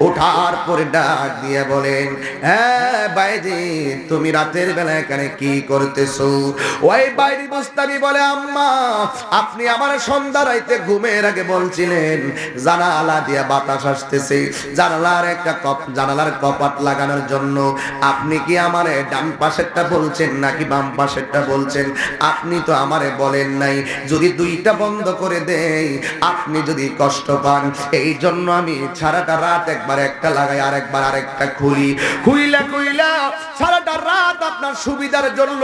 ওঠার পরে ডাক দিয়ে বলেন হ্যাঁ বাইজিদ তুমি রাতের বেলা এখানে কি করতেছো ওই বাইজিদ বুস্তামি বলে আম্মা আপনি আমার সন্ধ্যা রাইতে ঘুমের আগে বলছিলেন জানালা দিয়ে বাতাস আসতেছে জানালার কপাট লাগানোর জন্য আপনি কি আমারে ডান পাশেরটা বলছেন নাকি বাম পাশেরটা বলছেন আপনি তো আমারে বলেন নাই যদি দুইটা বন্ধ করে দেই, আপনি যদি কষ্ট পান। এই জন্য আমি সারাটা রাত একবার একটা লাগাই, আরেকবার আরেকটা খুলি, খুইলা সারাটা রাত আপনার সুবিধার জন্য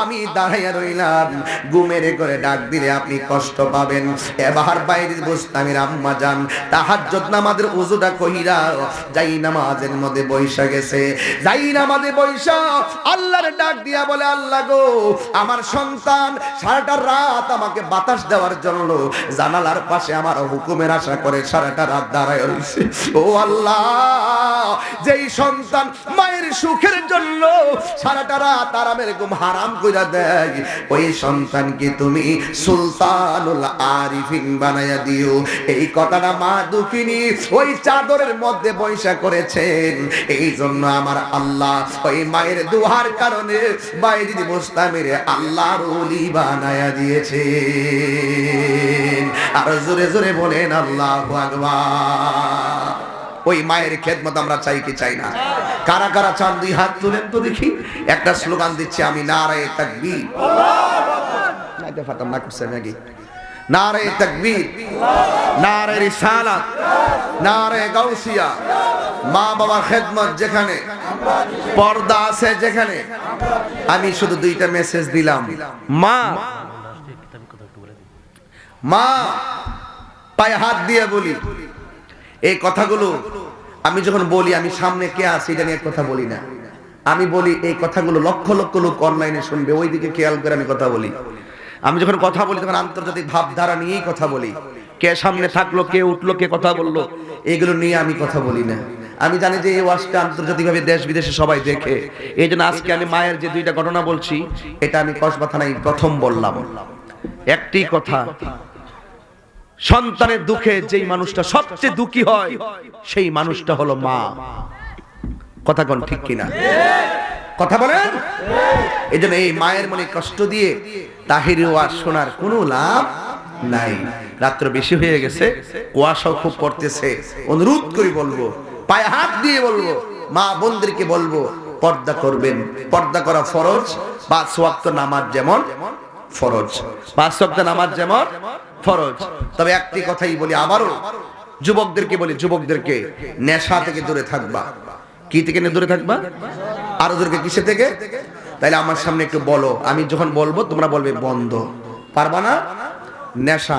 আমি দাঁড়াইয়া রইলাম। ঘুমের করে ডাক দিলে আপনি কষ্ট পাবেন। এবার বাইরে বুঝতামের আম্মা যান তাহাজ্জুদ নামাজের ওযুটা কইরা যাই নামাজের মধ্যে বৈশা গেছে। যাই নামাজে বৈশা আল্লাহর ডাক দিয়া বলে, আল্লাহ গো, আমার সন্তান সারাটা রাত আমাকে বাতাস দেওয়ার জন্য জানালার পাশে আমার হুকুমের আশা করে সারাটা রাত দাঁড়ায় রইছে। ও আল্লাহ, যেই সন্তান মায়ের সুখের জন্য সারাটা রাত আরামের ঘুম হারাম কইরা দেয়, ওই সন্তানকে তুমি সুলতানুল আরিফিন বানায়া দিও। এই কথাটা মা দুঃখিনী ওই চাদরের মধ্যে বৈশা করেছেন। এই জন্য আমার আল্লাহ ওই মায়ের দুহার কারণে বাইরে মুস্তামির আল্লাহর ওলি বানায়া দিয়েছে। আর জোরে জোরে বলেন আল্লাহু আকবার। ওই মায়ের খেদমত আমরা চাই কি চাই না? কারা কারা চান দুই হাত তুলেন তো দেখি। একটা স্লোগান দিচ্ছি আমি, নারায়ে তাকবীর। নাইতে ফাতাম না করছে নাকি? নারায়ে তাকবীর, নারায়ে রিসালাত, নারায়ে গাউসিয়া। মা বাবার খেদমত যেখানে, পর্দা আছে যেখানে। আমি শুধু দুইটা মেসেজ দিলাম। মা মা পায়ে হাত দিয়ে বলি এই কথাগুলো। আমি যখন বলি আমি সামনে কে আছে এটা নিয়ে কথা বলি না। আমি বলি এই কথাগুলো লক্ষ লক্ষ লোক অনলাইনে শুনবে, ওই দিকে খেয়াল করে আমি কথা বলি। আমি যখন কথা বলি তখন আন্তর্জাতিক ভাবধারা নিয়েই কথা বলি। কে সামনে থাকলো, কে উঠলো, কে কথা বললো, এগুলো নিয়ে আমি কথা বলি না। আমি জানি যে এই ওয়াজটা আন্তর্জাতিকভাবে দেশ বিদেশে সবাই দেখে। এই জন্য আজকে আমি মায়ের যে দুইটা ঘটনা বলছি, এটা আমি কসবা থানায় প্রথম বললাম। একটি কথা, সন্তানের দুঃখে যেই মানুষটা সবচেয়ে দুঃখী হয় সেই মানুষটা হলো মা। কথা কোন ঠিক কিনা? কথা বলেন। এই জন্য এই মায়ের মনে কষ্ট দিয়ে তাহিরি ওয়াজ শোনার কোনো লাভ নাই। রাত্র বেশি হয়ে গেছে, কুয়াশাও খুব পড়তেছে। অনুরোধ করি বলবো, পায়ে হাত দিয়ে বলবো, মা বোনদেরকে বলবো পর্দা করবেন। পর্দা করা ফরজ। 5 ওয়াক্ত নামাজ যেমন ফরজ, 5 ওয়াক্ত নামাজ যেমন ফরজ। তবে একটি কথাই বলি আবারও, যুবকদেরকে বলি, যুবকদেরকে নেশা থেকে দূরে থাকবা। কি থেকে দূরে থাকবা? আরো দূরে কিসে থেকে? তাইলে আমার সামনে একটু বলো, আমি যখন বলবো তোমরা বলবে বন্ধ। পারবা না? নেশা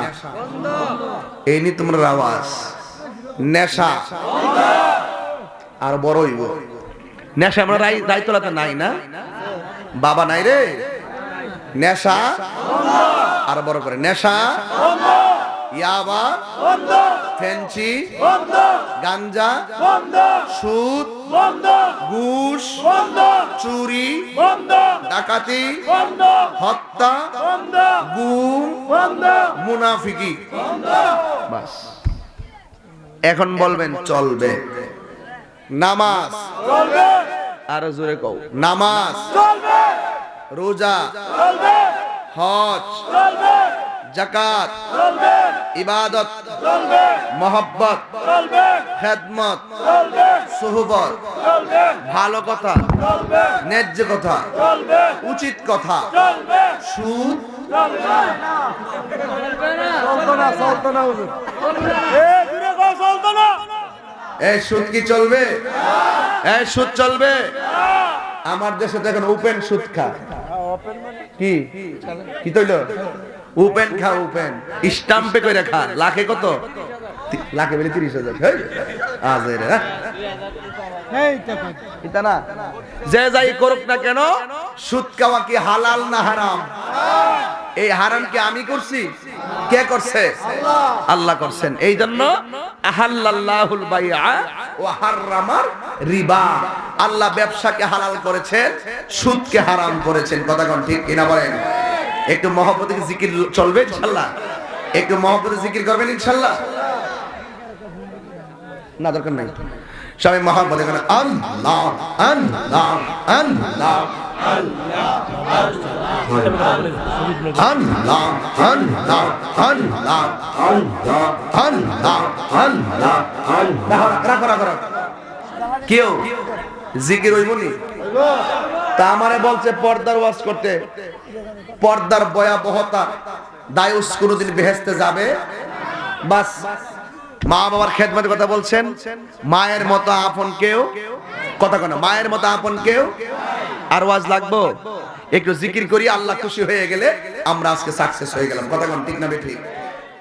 এই নি তোমরা আওয়াজ। নেশা আর বড় হইব। নেশা আমরা রায়তলাতে নাই না, বাবা নাই রে। নেশা আর বড় করে, নেশা, ইয়াবা, ফেন্সি, গাঞ্জা, সুদ, ঘুষ, চুরি, ডাকাতি, হত্যা, গুম, মুনাফিকি। বাস। এখন বলবেন চলবে। নামাজ চলবে। আরো জোরে কও, নামাজ চলবে। রোজা চলবে। হজ চলবে। যাকাত চলবে। ইবাদত চলবে। মহব্বত চলবে। খেদমত চলবে। সুহবত চলবে। ভালো কথা চলবে। ন্যায্য কথা চলবে। উচিত কথা চলবে। সুদ চলবে না। চলতো না, চলতো না হুজুর। এই দূরে কও চলতো না। এই সুদ কি চলবে? এই সুদ চলবে? আমার দেশে তো এখন ওপেন সুদ খা। কি কি তৈল? ওপেন খা, ওপেন স্টাম্পে কইরা খা। লাখে কত? লাখে বলে 30,000। আজেরে এটা না, যে যাই করুক না কেন, সুদ খাওয়া কি হালাল না হারাম? এই হারাম কি আমি করছি? কে করছে? আল্লাহ করছেন। এই জন্য আহাল্লাল্লাহুল বাইআ ওয়া হাররামার রিবা। আল্লাহ ব্যবসাকে হালাল করেছেন, সুদকে হারাম করেছেন। কথা কোন ঠিক কিনা বলেন? একটু মহব্বতের জিকির চলবে ইনশাআল্লাহ? একটু মহব্বতের জিকির করবেন ইনশাআল্লাহ? না দরকার নাই, সবাই মহব্বত করেন। আল্লাহ আল্লাহ আল্লাহ আল্লাহ আল্লাহ আল্লাহ আল্লাহ আল্লাহ আল্লাহ। কেউ জিকির হইবনি? তা আমারে বলছে পর্দার ওয়াজ করতে। পর্দার ভয়াবহতা দায়ুস কোনোদিন বেহেশতে যাবে বাস। মা বাবার খেদমতের কথা বলছেন, মায়ের মতো আপন কেউ, কথা কোন মায়ের মতো আপন কেউ। আর ওয়াজ লাগবো, একটু জিকির করি, আল্লাহ খুশি হয়ে গেলে আমরা আজকে সাকসেস হয়ে গেলাম, কথা কোন ঠিক না বেঠিক?